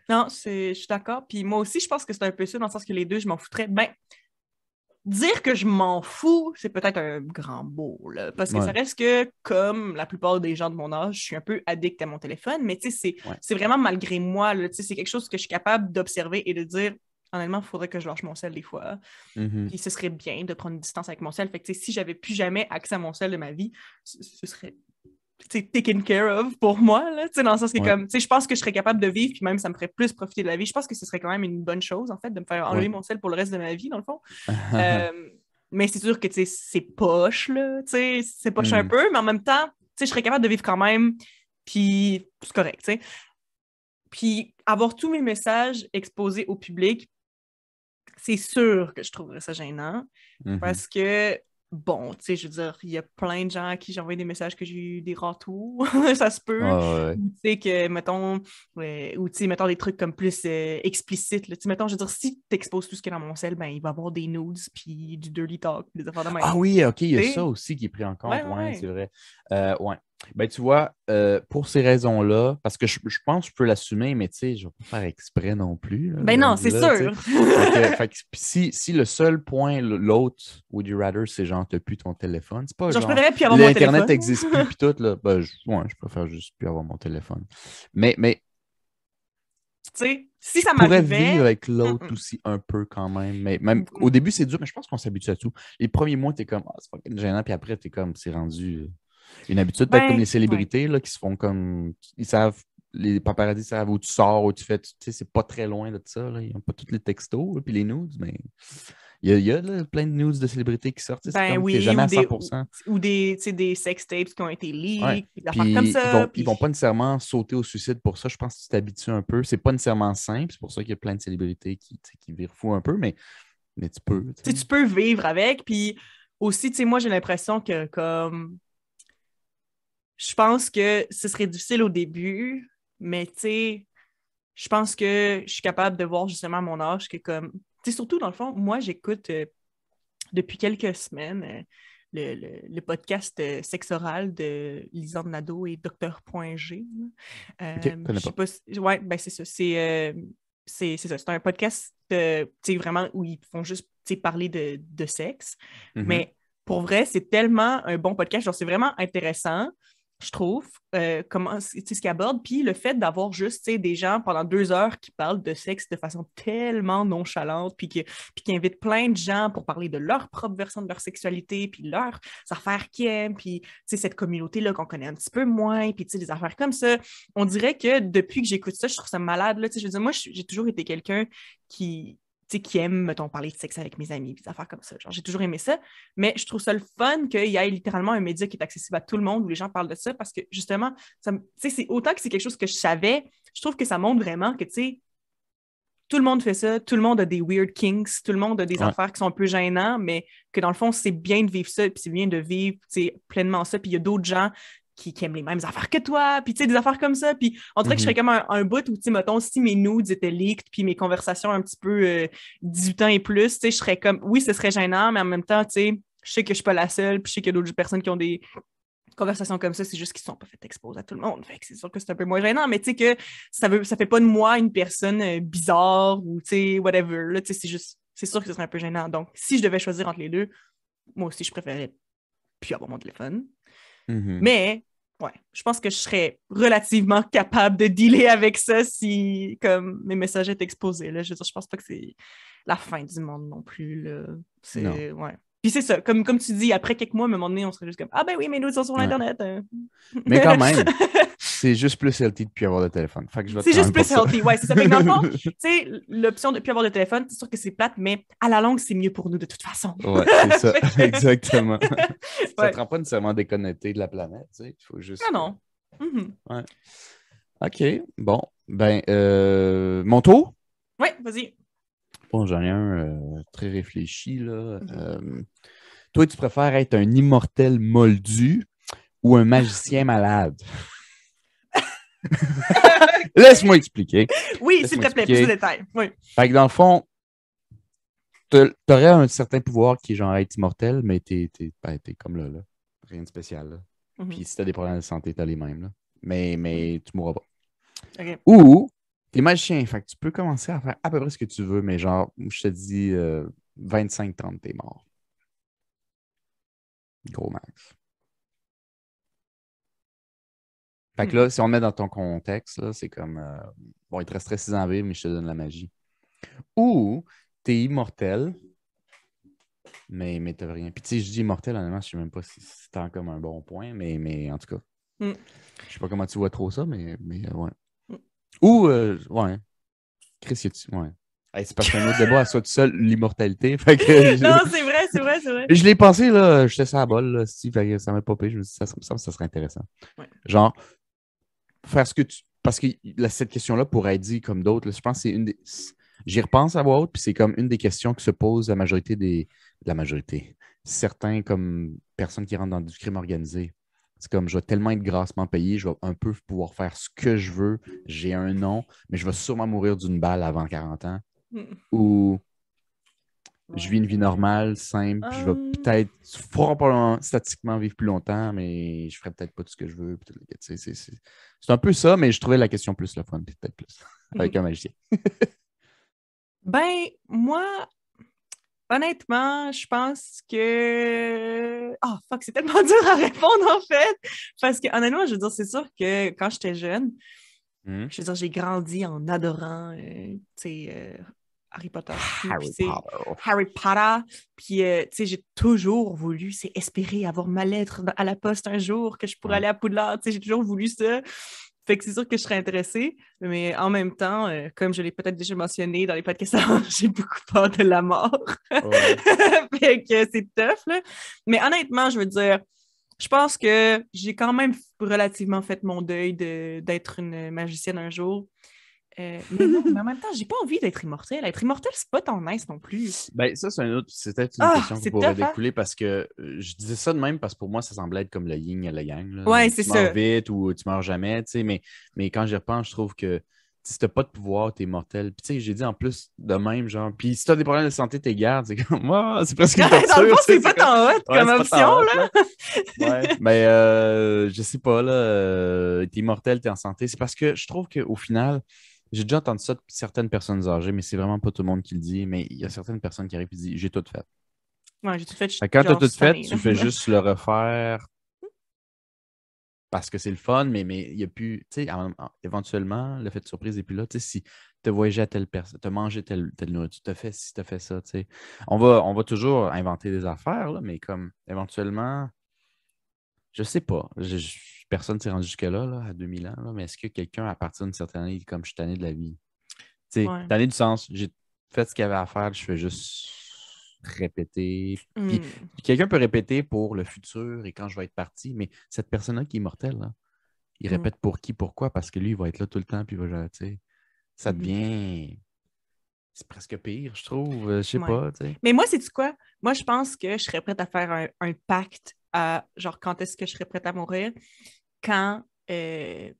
Non, je suis d'accord. Puis moi aussi, je pense que c'est un peu ça, dans le sens que les deux, je m'en foutrais. Ben, dire que je m'en fous, c'est peut-être un grand mot, là, parce que ça Ouais, reste que, comme la plupart des gens de mon âge, je suis un peu addict à mon téléphone, mais tu sais, ouais. c'est vraiment malgré moi, là, tu sais, c'est quelque chose que je suis capable d'observer et de dire, honnêtement, il faudrait que je lâche mon sel des fois. Mhm. Puis ce serait bien de prendre une distance avec mon sel. Fait que, tu sais, si j'avais plus jamais accès à mon sel de ma vie, ce serait taken care of pour moi, là, dans le sens que Ouais, comme, je pense que je serais capable de vivre, puis même ça me ferait plus profiter de la vie. Je pense que ce serait quand même une bonne chose, en fait, de me faire enlever ouais. mon sel pour le reste de ma vie, dans le fond. Mais c'est sûr que, c'est poche, là, c'est poche un Hmm. peu, mais en même temps, je serais capable de vivre quand même, puis c'est correct, tu sais. Puis avoir tous mes messages exposés au public, c'est sûr que je trouverais ça gênant, Mhm. parce que, bon, tu sais, je veux dire, il y a plein de gens à qui j'ai envoyé des messages que j'ai eu des ratours, ça se peut. Ah, ouais. Ou, tu sais, que, mettons, ou, tu sais, mettons des trucs comme plus explicites, là. Tu sais, mettons, je veux dire, si tu exposes tout ce qui est dans mon sel, ben, il va y avoir des nudes, puis du dirty talk, des affaires de même. Ah oui, OK, il y a Tu ça sais? aussi qui est pris en Ouais, compte. ouais, Ouais, ouais. c'est vrai. Ouais. Ben, tu vois, pour ces raisons-là, parce que je pense que je peux l'assumer, mais tu sais, je ne vais pas faire exprès non plus. Ben non, c'est Là, tu sais. sûr. Fait que si le seul point, l'autre, Would you rather, c'est genre, t'as plus ton téléphone, c'est pas Genre, je genre, préférais plus avoir mon l'Internet téléphone. n'existe plus, puis tout, là, ben, ouais, je préfère juste plus avoir mon téléphone. Mais Tu sais, si je ça pourrais vivre m'arrivait, avec l'autre mm-mm, aussi un peu quand même. Mais même au mm-mm. début, c'est dur, mais je pense qu'on s'habitue à tout. Les premiers mois, t'es comme, ah, c'est pas gênant, puis après, t'es comme, c'est rendu une habitude. Peut-être comme les Ben, ouais. célébrités là, qui se font comme. Ils savent, les paparazzis savent où tu sors, où tu fais. Tu sais, c'est pas très loin de ça. Là. Ils n'ont pas tous les textos, là, puis les nudes, mais il y a là, plein de nudes de célébrités qui sortent. Tu sais, c'est Ben comme, t'es oui, jamais ou à des, 100%. ou des, tu sais, des sex tapes qui ont été Ouais. leaked, des affaires comme Puis ça, ils vont puis pas nécessairement sauter au suicide pour ça. Je pense que tu t'habitues un peu. C'est pas nécessairement simple. C'est pour ça qu'il y a plein de célébrités qui, tu sais, qui virent fou un peu, mais tu peux. Tu tu sais. sais, tu peux vivre avec. Puis aussi, tu sais, moi, j'ai l'impression que comme je pense que ce serait difficile au début, mais tu sais, je pense que je suis capable de voir justement à mon âge que comme, tu sais, surtout dans le fond, moi, j'écoute depuis quelques semaines le podcast Sexe oral de Lisanne Nadeau et Dr.G. OK, Je connais sais pas. pas si... Ouais, ben c'est ça. C'est ça. C'est un podcast tu sais, vraiment où ils font juste tu sais, parler de sexe. Mhm. Mais pour vrai, c'est tellement un bon podcast. Genre, c'est vraiment intéressant, je trouve, comment, tu sais, ce qu'ils abordent. Puis le fait d'avoir juste tu sais, des gens pendant 2 heures qui parlent de sexe de façon tellement nonchalante, puis qui invitent plein de gens pour parler de leur propre version de leur sexualité, puis leurs affaires qu'ils aiment, puis tu sais, cette communauté-là qu'on connaît un petit peu moins, puis tu sais, des affaires comme ça. On dirait que depuis que j'écoute ça, je trouve ça malade. Là, tu sais, je veux dire, moi, j'ai toujours été quelqu'un qui, tu sais, qui aime, mettons, parler de sexe avec mes amis, des affaires comme ça. Genre, j'ai toujours aimé ça, mais je trouve ça le fun qu'il y ait littéralement un média qui est accessible à tout le monde, où les gens parlent de ça, parce que justement, tu sais, c'est autant que c'est quelque chose que je savais, je trouve que ça montre vraiment que, tu sais, tout le monde fait ça, tout le monde a des weird kinks, tout le monde a des Ouais. affaires qui sont un peu gênants, mais que dans le fond, c'est bien de vivre ça, puis c'est bien de vivre pleinement ça, puis il y a d'autres gens qui aiment les mêmes affaires que toi, puis tu sais, des affaires comme ça, puis on dirait que je serais Mhm. comme un bout où, tu sais, mettons, si mes nudes étaient leaked, puis mes conversations un petit peu 18 ans et plus, tu sais, je serais comme, oui, ce serait gênant, mais en même temps, tu sais, je sais que je suis pas la seule, puis je sais qu'il y a d'autres personnes qui ont des conversations comme ça, c'est juste qu'ils ne sont pas fait exposer à tout le monde. Fait que c'est sûr que c'est un peu moins gênant, mais tu sais que ça fait pas de moi une personne bizarre ou tu sais, whatever. Là, tu sais, c'est juste, c'est sûr que ce serait un peu gênant. Donc, si je devais choisir entre les deux, moi aussi, je préférerais plus avoir mon téléphone. Mhm. Mais, ouais, je pense que je serais relativement capable de dealer avec ça si, comme, mes messages étaient exposés. Là. Je veux dire, je pense pas que c'est la fin du monde non plus. Là. Non. C'est, ouais. Puis c'est ça, comme tu dis, après quelques mois, à un moment donné, on serait juste comme ah ben oui, mes notes sont sur Ouais. Internet. Mais quand même, c'est juste plus healthy de plus avoir de téléphone. Fait que je vote C'est quand juste même pour plus ça. healthy. Ouais, c'est ça. Fait que dans le fond, tu sais, l'option de ne plus avoir de téléphone, c'est sûr que c'est plate, mais à la longue, c'est mieux pour nous de toute façon. Ouais, c'est ça, Fait que- exactement. Ça ne te ouais. rend pas nécessairement déconnecté de la planète, tu sais. Il faut Ah juste. non. Mhm. Ouais. OK, bon. Ben, mon tour? Ouais, vas-y. Bon, j'en ai un très réfléchi, là. Mhm. Toi, tu préfères être un immortel moldu ou un magicien malade? Laisse-moi expliquer. Oui, s'il Laisse-moi te plaît, plus de expliquer. détails. Oui. Fait que dans le fond, t'aurais un certain pouvoir qui est genre être immortel, mais t'es comme là. Rien de spécial, là. Mhm. Puis si t'as des problèmes de santé, t'as les mêmes, là. Mais tu mourras pas. OK. Ou t'es magicien, fait que tu peux commencer à faire à peu près ce que tu veux, mais genre, je te dis 25-30, t'es mort. Gros max. Fait que Hmm. là, si on le met dans ton contexte, là, c'est comme bon, il te resterait 6 ans à vivre, mais je te donne la magie. Ou t'es immortel, mais t'as rien. Puis tu sais, je dis immortel, honnêtement, je sais même pas si c'est tant comme un bon point, mais en tout cas, Hmm. je sais pas comment tu vois trop ça, mais ouais. Hmm. Ou ouais. Chris, ouais. Hey, c'est parce que c'est un autre débat à soi tout seul, l'immortalité. Fait que Non, c'est vrai, c'est vrai, c'est vrai. je l'ai pensé, là, j'étais sur la balle, là, si, fait que ça m'a popé. Je me suis dit, ça serait intéressant. Ouais. Genre, faire ce que tu. Parce que cette question-là pourrait être dit comme d'autres. Là, je pense que c'est une des. J'y repense à voix haute, puis c'est comme une des questions que se pose la majorité des. La majorité. Certains comme personnes qui rentrent dans du crime organisé. C'est comme je vais tellement être grassement payé, je vais un peu pouvoir faire ce que je veux. J'ai un nom, mais je vais sûrement mourir d'une balle avant 40 ans. Hmm. Ou je Ouais. vis une vie normale, simple, puis je vais peut-être, fort probablement, statistiquement vivre plus longtemps, mais je ferai peut-être pas tout ce que je veux. Tu sais, c'est un peu ça, mais je trouvais la question plus le fun, puis peut-être plus, avec un magicien. Ben, moi, honnêtement, je pense que... Oh, fuck, c'est tellement dur à répondre, en fait. Parce que, honnêtement, je veux dire, c'est sûr que quand j'étais jeune, Hmm? je veux dire, j'ai grandi en adorant, tu sais, Harry Potter, puis tout. Puis, Harry c'est Potter. Harry Potter. Puis, tu sais, j'ai toujours voulu, c'est espérer avoir ma lettre à la poste un jour, que je pourrais Ouais. aller à Poudlard. Tu sais, j'ai toujours voulu ça. Fait que c'est sûr que je serais intéressée, mais en même temps, comme je l'ai peut-être déjà mentionné dans les podcasts avant, j'ai beaucoup peur de la mort. Ouais. Fait que c'est tough, là. Mais honnêtement, je veux dire, je pense que j'ai quand même relativement fait mon deuil d'être une magicienne un jour. Mais non, mais en même temps, j'ai pas envie d'être immortelle. Être immortelle, c'est pas tant nice non plus. Ben, ça, c'est peut-être une Ah, question qui c'est pourrait tough, hein? découler parce que je disais ça de même parce que pour moi, ça semblait être comme le yin et le yang. Là. Ouais, c'est Tu meurs ça. vite ou tu meurs jamais, tu sais, mais quand j'y repense, je trouve que si t'as pas de pouvoir, t'es mortel. Puis tu sais, j'ai dit en plus de même, genre, puis si t'as des problèmes de santé, t'es garde. C'est comme, moi, c'est presque une Dans le fond, torture, tu sais, c'est c'est pas comme, tant hot ouais, comme c'est pas option, tant hot, là. là. Ouais, mais je sais pas, là, t'es mortel, t'es en santé. C'est parce que je trouve qu'au final, j'ai déjà entendu ça de certaines personnes âgées, mais c'est vraiment pas tout le monde qui le dit. Mais il y a certaines personnes qui arrivent et disent, j'ai tout fait. Ouais, j'ai tout fait, Fait que quand tu as genre, tout cette fait, année, là. tu fais juste le refaire parce que c'est le fun, mais il n'y a plus, tu sais, éventuellement, le fait de surprise n'est plus là. Tu sais, si tu as voyagé à telle personne, tu as mangé telle nourriture, tu as fait si tu as fait ça, tu sais. On va toujours inventer des affaires, là, mais comme éventuellement, je sais pas. Personne ne s'est rendu jusque-là, là, à 2000 ans, là, mais est-ce que quelqu'un, à partir d'une certaine année, dit comme je suis tanné de la vie? Tu sais, Ouais. tanné du sens, j'ai fait ce qu'il y avait à faire, je fais juste répéter. Puis Hmm. quelqu'un peut répéter pour le futur et quand je vais être parti, mais cette personne-là qui est mortelle, là, il Hmm. répète pour qui, pourquoi? Parce que lui, il va être là tout le temps, puis il va, tu sais, ça Mhm. devient. C'est presque pire, je trouve. Je sais Ouais. pas, tu sais. Mais moi, c'est quoi? Moi, je pense que je serais prête à faire un pacte à genre quand est-ce que je serais prête à mourir? Quand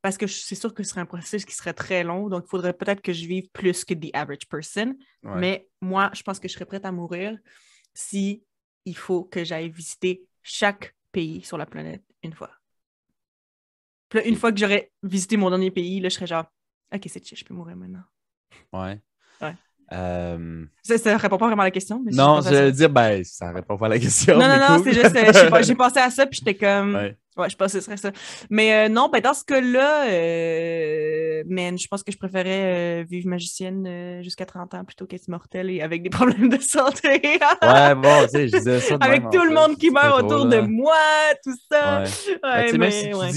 parce que c'est sûr que ce serait un processus qui serait très long, donc il faudrait peut-être que je vive plus que the average person. Ouais. Mais moi, je pense que je serais prête à mourir si il faut que j'aille visiter chaque pays sur la planète une fois. Puis là, une OK. fois que j'aurais visité mon dernier pays, là, je serais genre, OK, c'est chill, je peux mourir maintenant. Ouais. Ouais. Euh, Ça répond pas vraiment à la question, mais j'ai juste Non, pensé je à ça. vais dire, ben, ça répond pas à la question, Non, non, mais non, cool. c'est juste, je sais pas, j'ai pensé à ça, puis j'étais comme, Ouais. ouais, je pense que ce serait ça. Mais non, ben dans ce cas-là, man, je pense que je préférais vivre magicienne jusqu'à 30 ans plutôt qu'être immortelle et avec des problèmes de santé. Ouais, bon, tu sais, je disais ça de même Avec en tout le plus. monde Je qui dis pas meurt trop, autour de là. moi, tout ça. Ouais. Ben, tu Ouais, sais, même si mais tu ouais.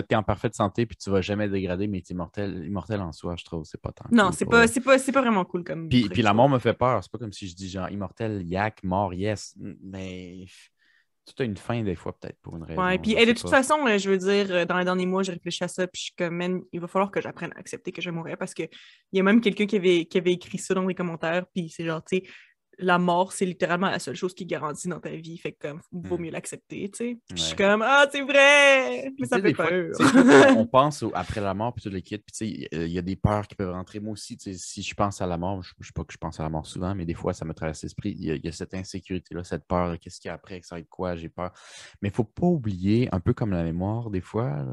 dis t'es en parfaite santé puis tu vas jamais dégrader, mais t'es immortel en soi, je trouve, c'est pas tant Non, cool c'est pour pas, vrai. c'est pas, c'est pas vraiment cool comme Puis truc, je la trouve. mort me fait peur. C'est pas comme si je dis genre immortel, yak, mort, yes. Mais tout a une fin des fois, peut-être pour une Ouais, raison, puis je de sais toute pas. façon, je veux dire, dans les derniers mois, j'ai réfléchi à ça, puis je suis comme, man, il va falloir que j'apprenne à accepter que je vais mourir parce que il y a même quelqu'un qui avait écrit ça dans les commentaires, puis c'est genre, tu sais, la mort, c'est littéralement la seule chose qui est garantie dans ta vie, fait que comme, vaut Hmm. mieux l'accepter, tu sais. Puis je suis Ouais. comme, ah, c'est vrai, mais Puis tu ça sais, fait des fois, tu peur. sais, quand on pense après la mort, puis tout le kit, puis tu sais, il y a des peurs qui peuvent rentrer. Moi aussi, tu sais, si je pense à la mort, je ne sais pas que je pense à la mort souvent, mais des fois, ça me traverse l'esprit. Il y a cette insécurité-là, cette peur, qu'est-ce qu'il y a après, ça va être quoi, j'ai peur. Mais il ne faut pas oublier, un peu comme la mémoire, des fois,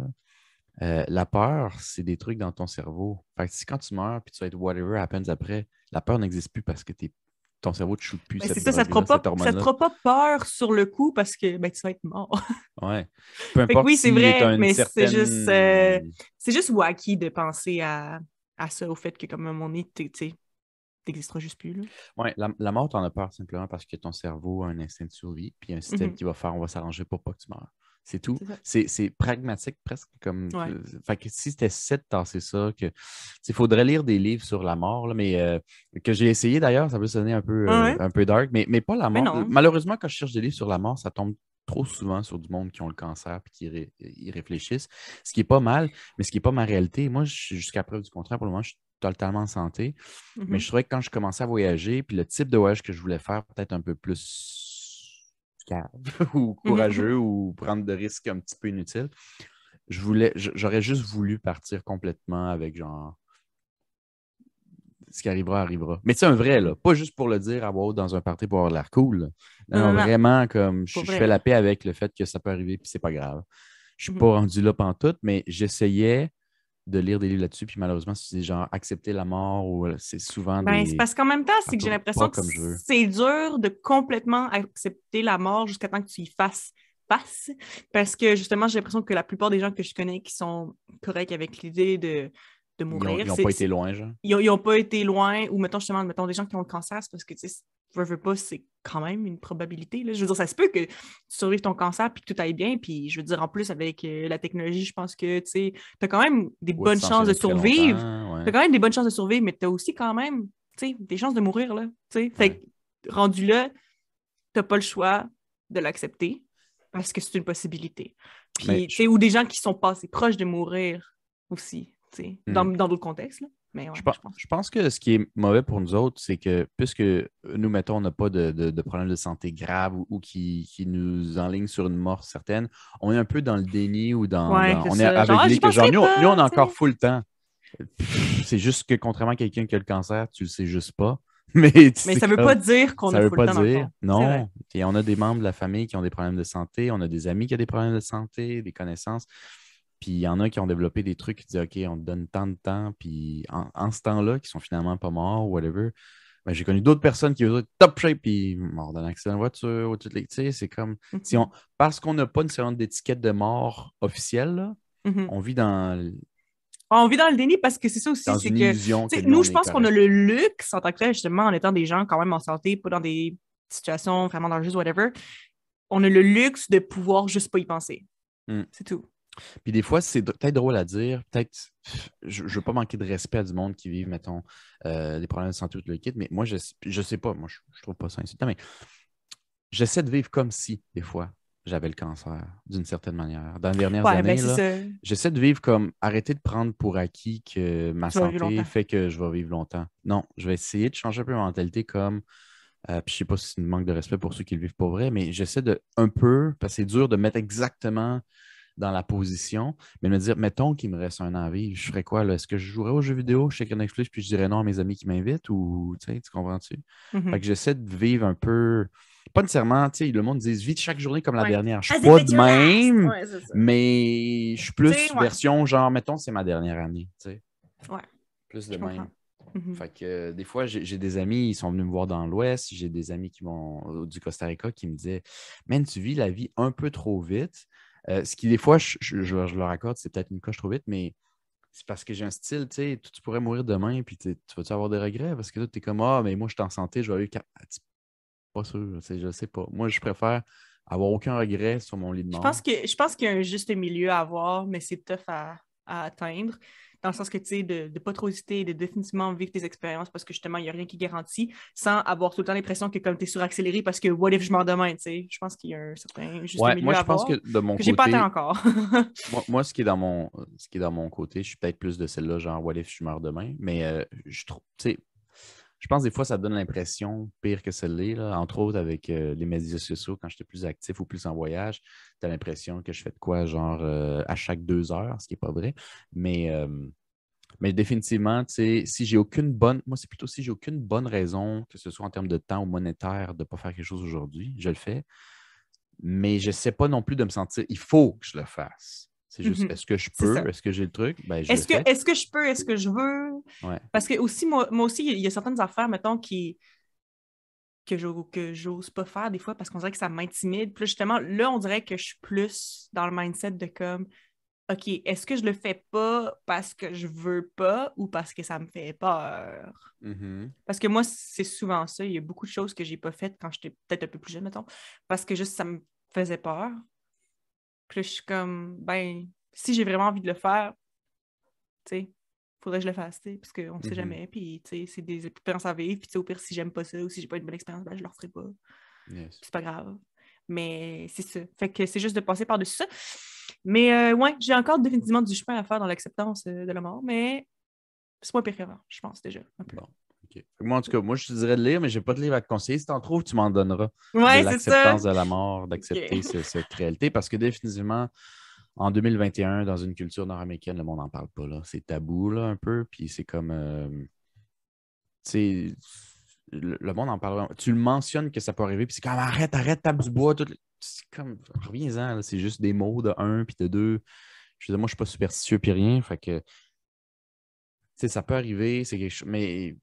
là, la peur, c'est des trucs dans ton cerveau. Fait que si quand tu meurs, puis tu vas être whatever happens après, la peur n'existe plus parce que ton cerveau ne te shoot plus Mais c'est cette ça, ça te fera drogue-là, cette pas, ça te hormone-là. fera pas peur sur le coup parce que ben, tu vas être mort. Ouais. Peu Fait que importe oui, c'est si tu vrai, as une mais certaine. c'est juste wacky de penser à ça, au fait que comme à un moment donné, tu sais, t'existeras juste plus, là. Ouais, la mort, t'en as peur simplement parce que ton cerveau a un instinct de survie, puis un système Mhm. qui va faire, on va s'arranger pour pas que tu meurs. C'est tout. C'est ça. C'est pragmatique presque comme. Ouais. Fait que si c'était de tasser ça, il faudrait lire des livres sur la mort, là, mais que j'ai essayé d'ailleurs, ça peut sonner Ouais, ouais. un peu dark, mais pas la Mais mort. non. Malheureusement, quand je cherche des livres sur la mort, ça tombe trop souvent sur du monde qui ont le cancer et qui y réfléchissent. Ce qui est pas mal, mais ce qui n'est pas ma réalité. Moi, je suis jusqu'à preuve du contraire, pour le moment, je suis totalement en santé. Mais je Mhm. trouvais que quand je commençais à voyager, puis le type de voyage que je voulais faire, peut-être un peu plus cave ou Mhm. courageux ou prendre de risques un petit peu inutiles, j'aurais juste voulu partir complètement avec genre ce qui arrivera, arrivera. Mais tu sais, un vrai, là, pas juste pour le dire à voix haute dans un party pour avoir l'air cool. Là. Non, Non, non, non. vraiment, comme Pour je vrai, fais la là. paix avec le fait que ça peut arriver, puis c'est pas grave. Je suis Mhm. pas rendu là pantoute, mais j'essayais de lire des livres là-dessus, puis malheureusement, c'est genre accepter la mort ou c'est souvent Ben, c'est des. parce qu'en même temps, Ça c'est que j'ai tourne pas l'impression que comme je veux. c'est dur de complètement accepter la mort jusqu'à temps que tu y fasses face. Parce que justement, j'ai l'impression que la plupart des gens que je connais qui sont corrects avec l'idée de Ils mourir, ont pas été loin, genre. ils ont pas été loin, ou mettons justement, mettons des gens qui ont le cancer, c'est parce que tu sais, veux pas, c'est quand même une probabilité. Là. Je veux dire, ça se peut que tu survives ton cancer puis que tout aille bien. Puis je veux dire, en plus, avec la technologie, je pense que tu as quand même des Ouais, tu bonnes chances de t'enchaînes très survivre. longtemps, Tu ouais. as quand même des bonnes chances de survivre, mais tu as aussi quand même des chances de mourir. Là, fait Ouais. que rendu là, tu pas le choix de l'accepter parce que c'est une possibilité. Mais Puis, tu sais, ou des gens qui sont passés proches de mourir aussi, tu sais, hmm. dans d'autres contextes. Là. Mais ouais, je pense. Je pense que ce qui est mauvais pour nous autres, c'est que puisque nous, mettons, on n'a pas de problème de santé grave ou qui nous enligne sur une mort certaine, on est un peu dans le déni ou Ouais, c'est on est ça. Genre, ah, aveuglé j'y que genre, penserai nous, on pas, a tu encore sais. full temps. C'est juste que contrairement à quelqu'un qui a le cancer, tu le sais juste pas. Mais Mais c'est ça veut comme, pas dire qu'on ça a veut full pas temps dans le dire fond. C'est vrai. non. Et on a des membres de la famille qui ont des problèmes de santé, on a des amis qui ont des problèmes de santé, des connaissances. Puis il y en a qui ont développé des trucs qui disent OK, on te donne tant de temps, puis en ce temps-là, qui sont finalement pas morts ou whatever. Ben, j'ai connu d'autres personnes qui étaient top shape, puis morts d'un accident de voiture, ou toutes les. Tu sais, c'est comme si on. Mhm. Parce qu'on n'a pas nécessairement d'étiquette de mort officielle, là, Mhm. on vit On vit dans le déni parce que c'est ça aussi, dans c'est une que, illusion que nous, nous, on je est pense qu'on a correct. le luxe en tant que tel, justement, en étant des gens quand même en santé, pas dans des situations vraiment dangereuses, whatever. On a le luxe de pouvoir juste pas y penser. Hmm. C'est tout. Puis des fois, c'est peut-être drôle à dire, peut-être, je ne veux pas manquer de respect à du monde qui vit, mettons, des problèmes de santé ou tout le kit, mais moi, je sais pas, moi, je trouve pas ça insultant, mais j'essaie de vivre comme si, des fois, j'avais le cancer, d'une certaine manière. Dans les dernières Ouais, ben années, c'est là, ça. j'essaie de vivre comme, arrêter de prendre pour acquis que ma Tu vas vivre santé longtemps. fait que je vais vivre longtemps. Non, je vais essayer de changer un peu ma mentalité comme, puis je sais pas si c'est une manque de respect pour ceux qui le vivent pour vrai, mais j'essaie de un peu, parce que c'est dur de mettre exactement dans la position, mais de me dire, mettons qu'il me reste un an à vivre, je ferais quoi là? Est-ce que je jouerais aux jeux vidéo chez Netflix puis je dirais non à mes amis qui m'invitent ou tu sais, tu comprends-tu? Fait Mhm. que j'essaie de vivre un peu, pas nécessairement, tu sais, le monde dit vis chaque journée comme la Ouais. dernière. Je suis As if pas it's de your last! même, Ouais, c'est ça. mais je suis Tu sais, plus ouais. version genre, mettons, c'est ma dernière année, tu sais, Ouais, plus de je comprends. même. Mhm. Fait que des fois, j'ai des amis, ils sont venus me voir dans l'Ouest, j'ai des amis qui vont du Costa Rica qui me disaient man, tu vis la vie un peu trop vite. Ce qui, des fois, je leur accorde, c'est peut-être une coche trop vite, mais c'est parce que j'ai un style, tu sais, tu pourrais mourir demain, puis tu vas-tu avoir des regrets? Parce que là, tu es comme, ah, mais moi, je suis en santé, je vais aller. Pas sûr, tu sais, je sais pas. Moi, je préfère avoir aucun regret sur mon lit de mort. Je pense qu'il y a un juste milieu à avoir, mais c'est tough à atteindre. Dans le sens que, tu sais, de ne pas trop hésiter, de définitivement vivre tes expériences parce que justement, il n'y a rien qui garantit, sans avoir tout le temps l'impression que comme tu es suraccéléré parce que what if je meurs demain, tu sais. Je pense qu'il y a un certain juste Ouais, moi, milieu à je pense que avoir de mon que j'ai pas atteint côté, encore. moi, ce qui est dans mon côté, je suis peut-être plus de celle-là, genre, what if je meurs demain, mais je trouve, tu sais, je pense que des fois, ça donne l'impression pire que celle-là, là. Entre autres avec les médias sociaux, quand j'étais plus actif ou plus en voyage, tu as l'impression que je fais de quoi, genre, à chaque 2 heures, ce qui n'est pas vrai. Mais, euh, mais définitivement, tu sais, si j'ai aucune bonne, moi, c'est plutôt si j'ai aucune bonne raison, que ce soit en termes de temps ou monétaire, de ne pas faire quelque chose aujourd'hui, je le fais. Mais je ne sais pas non plus de me sentir, il faut que je le fasse. C'est juste, Mhm. est-ce que je C'est peux? ça. Est-ce que j'ai le truc? Ben, je le fais. Est-ce que je peux, est-ce que je veux? Ouais. Parce que aussi, moi aussi, il y a certaines affaires, mettons, que j'ose pas faire des fois parce qu'on dirait que ça m'intimide. Puis là, justement, là, on dirait que je suis plus dans le mindset de comme, OK, est-ce que je le fais pas parce que je veux pas ou parce que ça me fait peur? Mhm. Parce que moi, c'est souvent ça. Il y a beaucoup de choses que j'ai pas faites quand j'étais peut-être un peu plus jeune, mettons, parce que juste ça me faisait peur. Puis là, je suis comme, ben, si j'ai vraiment envie de le faire, tu sais, faudrait que je le fasse, tu sais, parce qu'on sait Mhm. jamais. Puis, tu sais, c'est des expériences à vivre. Puis, tu sais, au pire, si j'aime pas ça ou si j'ai pas une bonne expérience, ben, je le referai pas. Yes. C'est pas grave. Mais c'est ça. Fait que c'est juste de passer par-dessus ça. Mais ouais, j'ai encore définitivement du chemin à faire dans l'acceptance de la mort, mais c'est moins pire qu'avant, je pense déjà, un peu. Bon. OK. Fait que moi, en tout cas, moi, je te dirais de lire, mais je n'ai pas de livre à te conseiller. Si tu en trouves, tu m'en donneras de Ouais, c'est ça. l'acceptance de la mort, d'accepter OK. cette réalité. Parce que définitivement, en 2021, dans une culture nord-américaine, le monde n'en parle pas. Là. C'est tabou là, un peu. Puis c'est comme. sais, le monde en parle vraiment. Tu le mentionnes que ça peut arriver, puis c'est comme arrête, tape du bois. C'est comme, reviens-en, là, c'est juste des mots de un, puis de deux. Je veux dire, moi, je suis pas superstitieux, puis rien. Fait que, tu sais, ça peut arriver, c'est quelque chose. Mais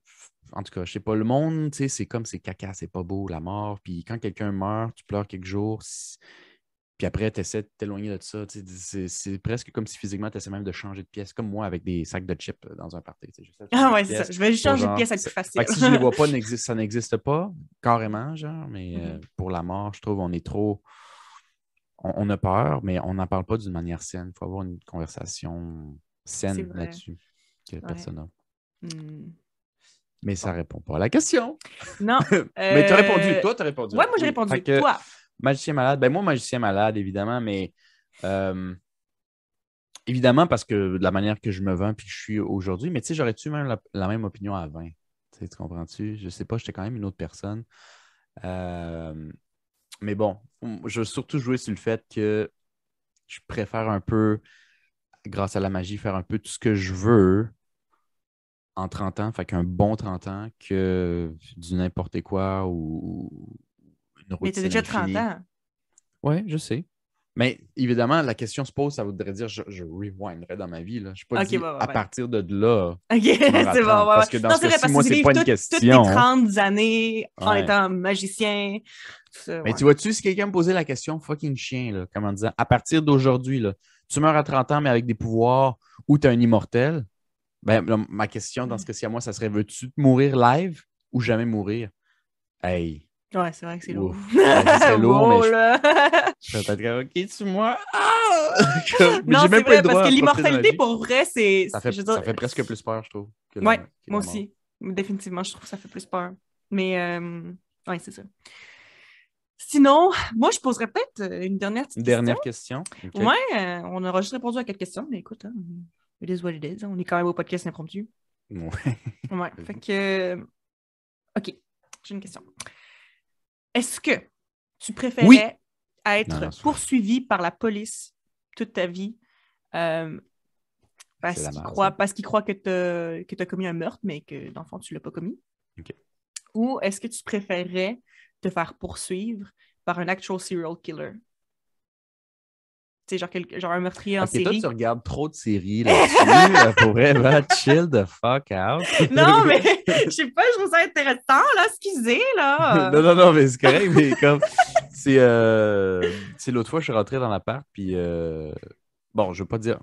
en tout cas, je sais pas, le monde, tu sais, c'est comme c'est caca, c'est pas beau, la mort. Puis quand quelqu'un meurt, tu pleures quelques jours. Puis après, tu essaies de t'éloigner de ça. C'est presque comme si physiquement, tu essaies même de changer de pièce, comme moi avec des sacs de chips dans un party. J'essaie de Ah changer ouais, de c'est ça. pièce Je vais juste pour changer de genre. pièce à être plus facile. Fait que si je les vois pas, ça n'existe pas carrément, genre. Mais Mhm. pour la mort, je trouve on est trop. On a peur, mais on n'en parle pas d'une manière saine. Il faut avoir une conversation C'est saine vrai. là-dessus que Ouais. personne n'a. Hmm. Mais ça Bon. répond pas à la question. Non. Mais tu as répondu. Toi, tu as répondu. Ouais, moi j'ai Oui. Fait répondu. que Toi. magicien malade. Ben moi, magicien malade, évidemment, mais euh, évidemment parce que de la manière que je me vends puis que je suis aujourd'hui, mais tu sais, j'aurais-tu même la même opinion à 20? Tu comprends-tu? Je sais pas, j'étais quand même une autre personne. Euh, mais bon, je veux surtout jouer sur le fait que je préfère un peu, grâce à la magie, faire un peu tout ce que je veux en 30 ans, fait qu'un bon 30 ans, que du n'importe quoi ou une Mais t'as routine déjà 30 infinie. ans. Oui, je sais. Mais évidemment, la question se pose, ça voudrait dire je rewinderais dans ma vie. Là. Je n'ai pas Ok, ouais, dit ouais, à ouais. partir de là, Ok, je me c'est bon, rattrape. ouais, ouais. Parce que dans Non, ce c'est vrai, cas-ci, parce que moi, tu c'est livres pas une toutes tes question. 30 années en Ouais. étant magicien. Tout ça, Mais ouais. tu vois-tu, si quelqu'un me posait la question fucking chien, là, comme en disant à partir d'aujourd'hui, là, tu meurs à 30 ans, mais avec des pouvoirs ou tu es un immortel, ben, là, ma question dans ce cas-ci à moi, ça serait veux-tu mourir live ou jamais mourir? Hey, Ouais, c'est vrai que c'est lourd. ouf. Ben, ce serait lourd, mais Wow, là. je serais peut-être comme, OK, tu moi. Ah! Mais Non, j'ai c'est même pas eu vrai, le parce droit que à profiter de ma l'immortalité, vie. pour vrai, c'est. Je veux Ça dire, fait presque plus peur, je trouve, ouais, que moi la mort. aussi. Définitivement, je trouve que ça fait plus peur. Mais, ouais, c'est ça. Sinon, moi, je poserais peut-être une dernière petite Une question. dernière question. OK. Ouais, on aura juste répondu à 4 questions, mais écoute, hein, it is what it is. On est quand même au podcast impromptu. Ouais. Ouais, fait Vas-y. que. OK, j'ai une question. Est-ce que tu Oui! préférais Non, être non, poursuivi par la police toute ta vie euh, c'est la merde, ça. parce qu'ils croient que tu as commis un meurtre, mais que dans le fond, tu ne l'as pas commis? OK. Ou est-ce que tu préférerais te faire poursuivre par un actual serial killer? Tu sais, genre un meurtrier en OK, toi, tu série. regardes trop de séries là-dessus. Pour vrai, va chill the fuck out. Non, mais je sais pas, je trouve ça intéressant, là, excusez, là. Non, non, non, mais c'est correct, mais comme. C'est l'autre fois, je suis rentré dans l'appart, puis. Bon, je veux pas dire.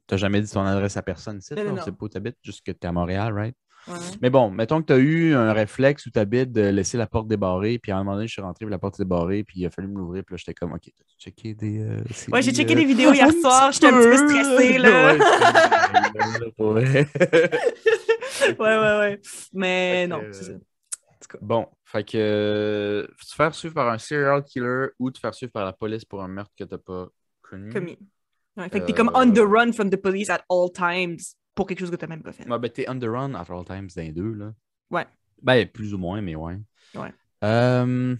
T'as jamais dit ton adresse à personne ici, Non, là. non, On sait non. pas où t'habites, juste que t'es à Montréal, right? Ouais. Mais bon, mettons que tu as eu un réflexe où tu habites de laisser la porte débarrée, puis à un moment donné, je suis rentré, puis la porte est débarrée, puis il a fallu me l'ouvrir, puis là, j'étais comme, OK, t'as-tu checké des Ouais, j'ai séries checké des vidéos hier un petit soir, j'étais un petit peu peu? stressée, là. Ouais, excuse-moi, là, pour vrai. Ouais, ouais, ouais. Fait Mais que, non, c'est ça. En tout cas, bon, fait que te faire suivre par un serial killer ou te faire suivre par la police pour un meurtre que t'as pas connu. commis. Ouais, fait que t'es comme on the Euh... run from the police at all times pour quelque chose que t'as même pas fait. Ouais, ben, t'es on the run at all times d'un deux, là. Ouais, Ben, plus ou moins, mais ouais. ouais. Euh...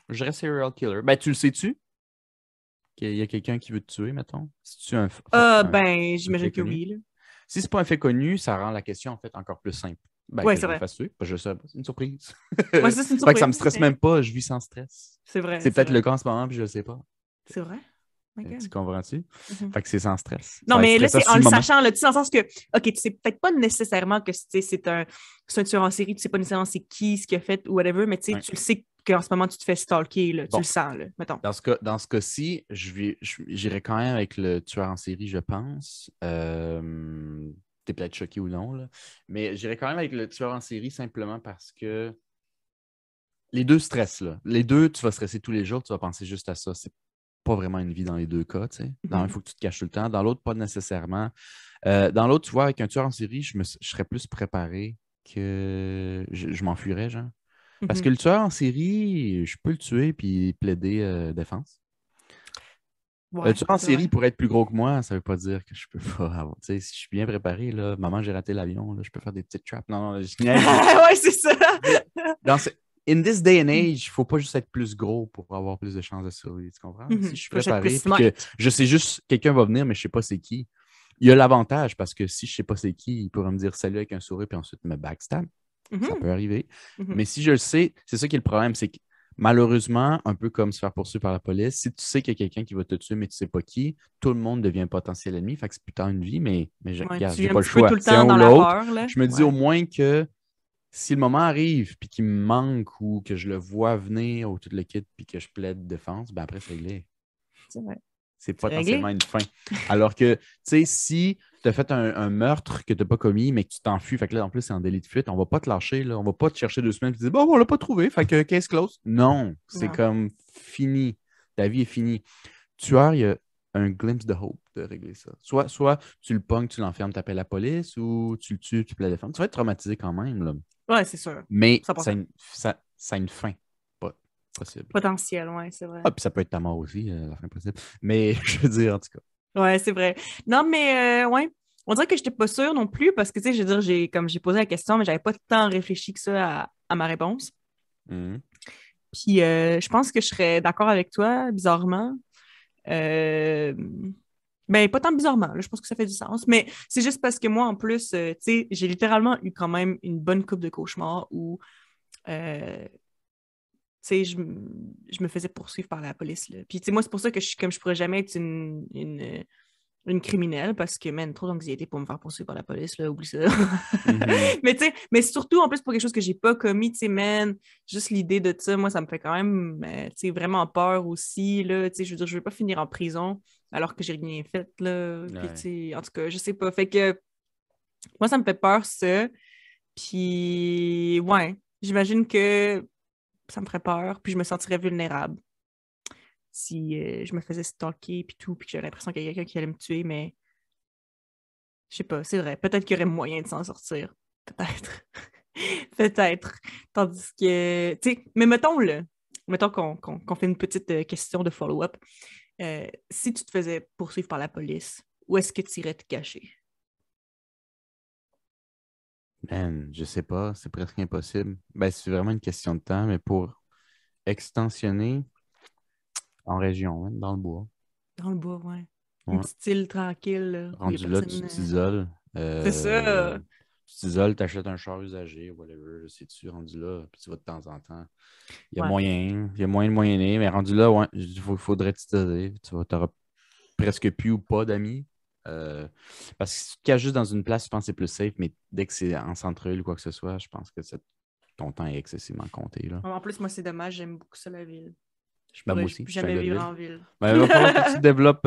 Je dirais serial killer. Ben, tu le sais-tu? Qu'il y a quelqu'un qui veut te tuer, mettons? Si tu Ben, un j'imagine fait que connu? oui, là. Si c'est pas un fait connu, ça rend la question en fait encore plus simple. Ben, Ouais, que c'est je me vrai. fasse tuer, parce que je sais pas, c'est une surprise. Ouais, ça, c'est une Fait que ça me surprise. stresse même pas, je vis sans stress. C'est vrai, C'est c'est peut-être vrai. le cas en ce moment, puis je le sais pas. C'est vrai? My Tu God. comprends-tu? Mhm. Fait que c'est sans stress. Ça Non, va être mais là, stressant c'est en sur le le moment. sachant, là, tu sais, dans le sens que, OK, tu sais peut-être pas nécessairement que c'est un tueur en série, tu sais pas nécessairement c'est qui, ce qu'il a fait ou whatever, mais tu sais, Ouais. tu le sais qu'en ce moment, tu te fais stalker, là, tu Bon, le sens, là, mettons. dans ce cas-ci, j'irai quand même avec le tueur en série, je pense. T'es peut-être choqué ou non, là. Mais j'irai quand même avec le tueur en série simplement parce que les deux stressent, là. Les deux, tu vas stresser tous les jours, tu vas penser juste à ça. C'est pas vraiment une vie dans les deux cas, tu sais. Dans un, il Mhm. faut que tu te caches tout le temps. Dans l'autre, pas nécessairement. Dans l'autre, tu vois, avec un tueur en série, je serais plus préparé que je m'enfuirais, genre. Parce que Mhm. le tueur en série, je peux le tuer puis plaider défense. Le Ouais, tueur en c'est vrai. série, pour être plus gros que moi, ça veut pas dire que je peux pas avoir. Tu sais, si je suis bien préparé, là, maman, j'ai raté l'avion, là, je peux faire des petites traps. Non, non, je niaise, mais Ouais, c'est ça. dans ce- in this day and age, il faut pas juste être plus gros pour avoir plus de chances de survie. Tu comprends? Si Mhm. je suis Faut juste être plus préparé puis smart. que je sais juste quelqu'un va venir, mais je sais pas c'est qui, il y a l'avantage parce que si je sais pas c'est qui, il pourra me dire salut avec un sourire puis ensuite me backstab. Ça peut arriver. Mhm. Mais si je le sais, c'est ça qui est le problème, c'est que malheureusement, un peu comme se faire poursuivre par la police, si tu sais qu'il y a quelqu'un qui va te tuer, mais tu sais pas qui, tout le monde devient un potentiel ennemi. Fait que c'est putain une vie, mais Ouais, regarde, tu j'ai vis un pas le petit peu tout choix. le C'est temps un ou dans la l'autre. peur, là. Je me dis au Ouais. moins que si le moment arrive, puis qu'il me manque ou que je le vois venir ou tout le kit, puis que je plaide défense, ben après, c'est réglé. C'est vrai. C'est C'est potentiellement réglé. une fin. Alors que, tu sais, si tu as fait un meurtre que tu n'as pas commis, mais que tu t'enfuis, fait que là, en plus, c'est en délit de fuite, on va pas te lâcher, là. On va pas te chercher 2 semaines et te dire, bon, on l'a pas trouvé, fait que case close. Non, c'est Non. comme fini. Ta vie est finie. Tueur, il y a un glimpse de hope de régler ça. Soit tu le pognes, tu l'enfermes, tu appelles la police, ou tu le tues, tu peux la défendre. Tu vas être traumatisé quand même, là. Ouais, c'est sûr. Mais ça 100%. a une fin. Pas possible. Potentiel, ouais, c'est vrai. Ah, puis ça peut être ta mort aussi, la fin possible. Mais je veux dire, en tout cas. Ouais, c'est vrai. Non, mais ouais. On dirait que je n'étais pas sûre non plus parce que, tu sais, je veux dire, j'ai posé la question, mais j'avais pas tant réfléchi que ça à ma réponse. Mhm. Puis je pense que je serais d'accord avec toi, bizarrement. Euh, Ben, pas tant bizarrement, là, je pense que ça fait du sens. Mais c'est juste parce que moi, en plus, tu sais, j'ai littéralement eu quand même une bonne coupe de cauchemars où, tu sais, je me faisais poursuivre par la police, là. Puis, tu sais, moi, c'est pour ça que comme je pourrais jamais être une criminelle parce que, man, trop d'anxiété pour me faire poursuivre par la police, là, oublie ça. Mhm. Mais tu sais, mais surtout, en plus, pour quelque chose que j'ai pas commis, tu sais, man, juste l'idée de ça, moi, ça me fait quand même, tu sais, vraiment peur aussi, là, tu sais, je veux dire, je vais pas finir en prison alors que j'ai rien fait, là, puis tu Ouais. sais, en tout cas, je sais pas, fait que moi, ça me fait peur, ça, puis ouais, j'imagine que ça me ferait peur, puis je me sentirais vulnérable si je me faisais stalker, puis tout, puis que j'avais l'impression qu'il y a quelqu'un qui allait me tuer, mais je sais pas, c'est vrai. Peut-être qu'il y aurait moyen de s'en sortir. Peut-être. Peut-être. Tandis que, tu sais, mais mettons qu'on fait une petite question de follow-up. Si tu te faisais poursuivre par la police, où est-ce que tu irais te cacher? Man, je sais pas, c'est presque impossible. Ben, c'est vraiment une question de temps, mais pour extensionner en région, hein, dans le bois. Dans le bois, ouais. Une Ouais. petite île tranquille, là, où il n'y a Rendu là, tu personne. t'isoles. C'est ça! Tu t'isoles, t'achètes un char usagé, whatever, je sais-tu, rendu là, puis tu vas de temps en temps. Ouais. Il y a moyen de moyenner, mais rendu là, ouais, faudrait t'isoler. T'auras presque plus ou pas d'amis. Euh, Parce que si tu te caches juste dans une place, je pense que c'est plus safe, mais dès que c'est en centre-ville ou quoi que ce soit, je pense que ton temps est excessivement compté, là. En plus, moi, c'est dommage, j'aime beaucoup ça, la ville. Je Ben, moi pourrais aussi, plus je suis un jamais gars de vivre ville. en ville. Ben, il va falloir que tu développes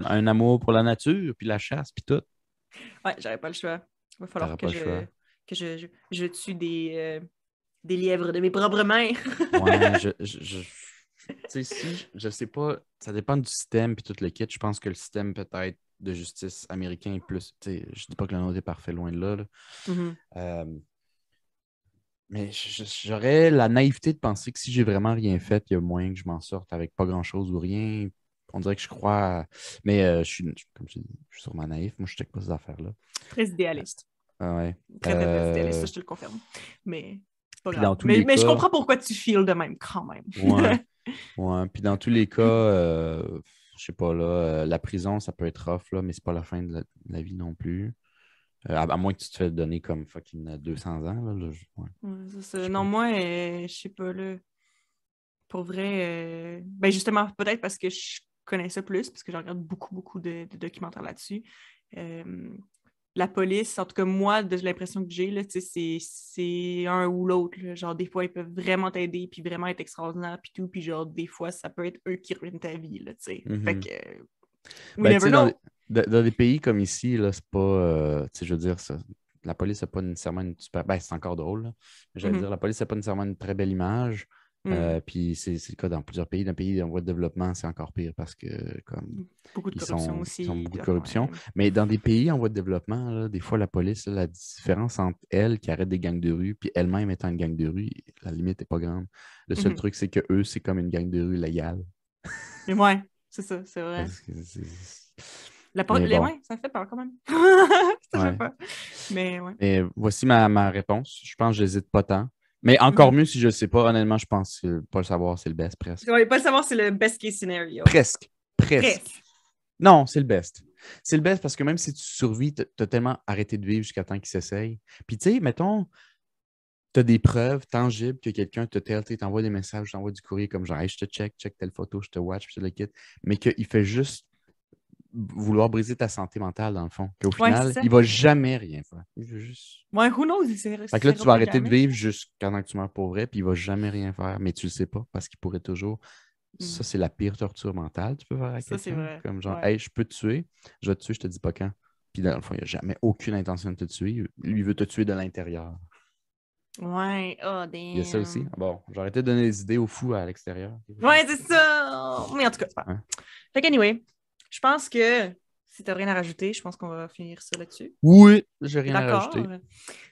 un amour pour la nature, puis la chasse, puis tout. Ouais, j'aurais pas le choix. Il va falloir T'auras que pas le choix. je tue des lièvres de mes propres mains. Ouais, tu sais, si, je sais pas, ça dépend du système, puis tout le kit. Je pense que le système, peut-être, de justice américain est plus, tu sais, je dis pas que le nôtre est parfait, loin de là, là. Mhm. Euh, mais j'aurais la naïveté de penser que si j'ai vraiment rien fait, il y a moyen que je m'en sorte avec pas grand-chose ou rien. On dirait que je crois. Mais comme je dis, je suis sûrement naïf. Moi, je check pas ces affaires-là. Très idéaliste. Ah ouais. Très, très, très idéaliste, ça, je te le confirme. Mais c'est pas Puis dans grave. tous Mais, les mais je cas, comprends pourquoi tu feels de même, quand même. ouais, ouais. Puis dans tous les cas, je sais pas, là, la prison, ça peut être rough, là, mais c'est pas la fin de la vie non plus. À moins que tu te fais donner comme fucking 200 ans, là, ouais, Ouais, c'est je ça. sais Non, pas. moi, je sais pas, là. Pour vrai, ben justement, peut-être parce que je connais ça plus, parce que je regarde beaucoup, beaucoup de documentaires là-dessus. Euh, la police, en tout cas, moi, de l'impression que j'ai, là, tu sais, c'est un ou l'autre, là. Genre, des fois, ils peuvent vraiment t'aider, puis vraiment être extraordinaires, puis tout, puis genre, des fois, ça peut être eux qui ruinent ta vie, là, tu sais. Fait Mhm. que, we Ben, tu never sais, know. dans des pays comme ici, là, c'est pas. Tu sais, je veux dire, ça, la police n'a pas nécessairement une super. Ben, c'est encore drôle, là. Mais j'allais dire, Mhm. la police n'a pas nécessairement une très belle image. Mm. Puis c'est le cas dans plusieurs pays. Dans un pays en voie de développement, c'est encore pire parce que, comme, Beaucoup de corruption ils ont aussi, beaucoup puis de affaires de corruption. même. Mais dans des pays en voie de développement, là, des fois, la police, là, la différence entre elle qui arrête des gangs de rue puis elle-même étant une gang de rue, la limite n'est pas grande. Le seul Mhm. truc, c'est que eux, c'est comme une gang de rue légale. Mais ouais, c'est ça, c'est vrai. Parce que Mais bon, Ouais, ça fait peur quand même. Ça fait ouais. peur. Mais ouais. Et voici ma réponse. Je pense que j'hésite pas tant. Mais encore Mhm. mieux si je ne le sais pas. Honnêtement, je pense que pas le savoir, c'est le best presque. Je vais pas le savoir, c'est le best case scenario. Presque. Presque. Presque. Non, c'est le best. C'est le best parce que même si tu survis, t'as tellement arrêté de vivre jusqu'à temps qu'il s'essaye. Puis tu sais, mettons, t'as des preuves tangibles que quelqu'un t'envoie des messages, t'envoie du courrier comme genre, hey, je te check telle photo, je te watch, puis je te le quitte. Mais qu'il fait juste vouloir briser ta santé mentale, dans le fond. Qu'au Ouais, c'est final, ça. il va jamais rien faire. Il veut juste. Ouais, who knows? Fait que là, tu vas arrêter de jamais. vivre jusqu'à temps que tu meurs pour vrai, puis il va jamais rien faire. Mais tu le sais pas parce qu'il pourrait toujours. Ça, c'est la pire torture mentale que tu peux faire à Ça, c'est quelqu'un. vrai. Comme genre, Ouais. hey, je peux te tuer, je vais te tuer, je te dis pas quand. Puis dans le fond, il n'a jamais aucune intention de te tuer. Lui, il veut te tuer de l'intérieur. Ouais, oh Il y a ça aussi. damn. Bon, j'ai arrêté de donner des idées aux fous à l'extérieur. Ouais, c'est ça! Mais en tout cas, c'est pas grave. Hein? Fait qu'anyway, je pense que si t'as rien à rajouter, je pense qu'on va finir ça là-dessus. Oui, j'ai rien à D'accord. rajouter.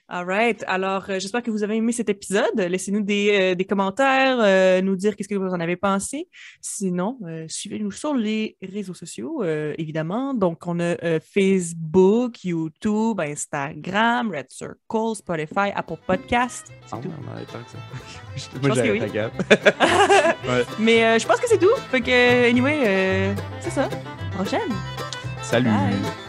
All right. Alors, j'espère que vous avez aimé cet épisode. Laissez-nous des commentaires, nous dire qu'est-ce que vous en avez pensé. Sinon, suivez-nous sur les réseaux sociaux, évidemment. Donc, on a Facebook, YouTube, Instagram, Red Circle, Spotify, Apple Podcast. C'est tout. On a tant que ça. Je Moi, pense que j'arrête oui. la gamme. Ouais. Mais je pense que c'est tout. Fait que, anyway, c'est ça. Prochaine. Salut! Bye.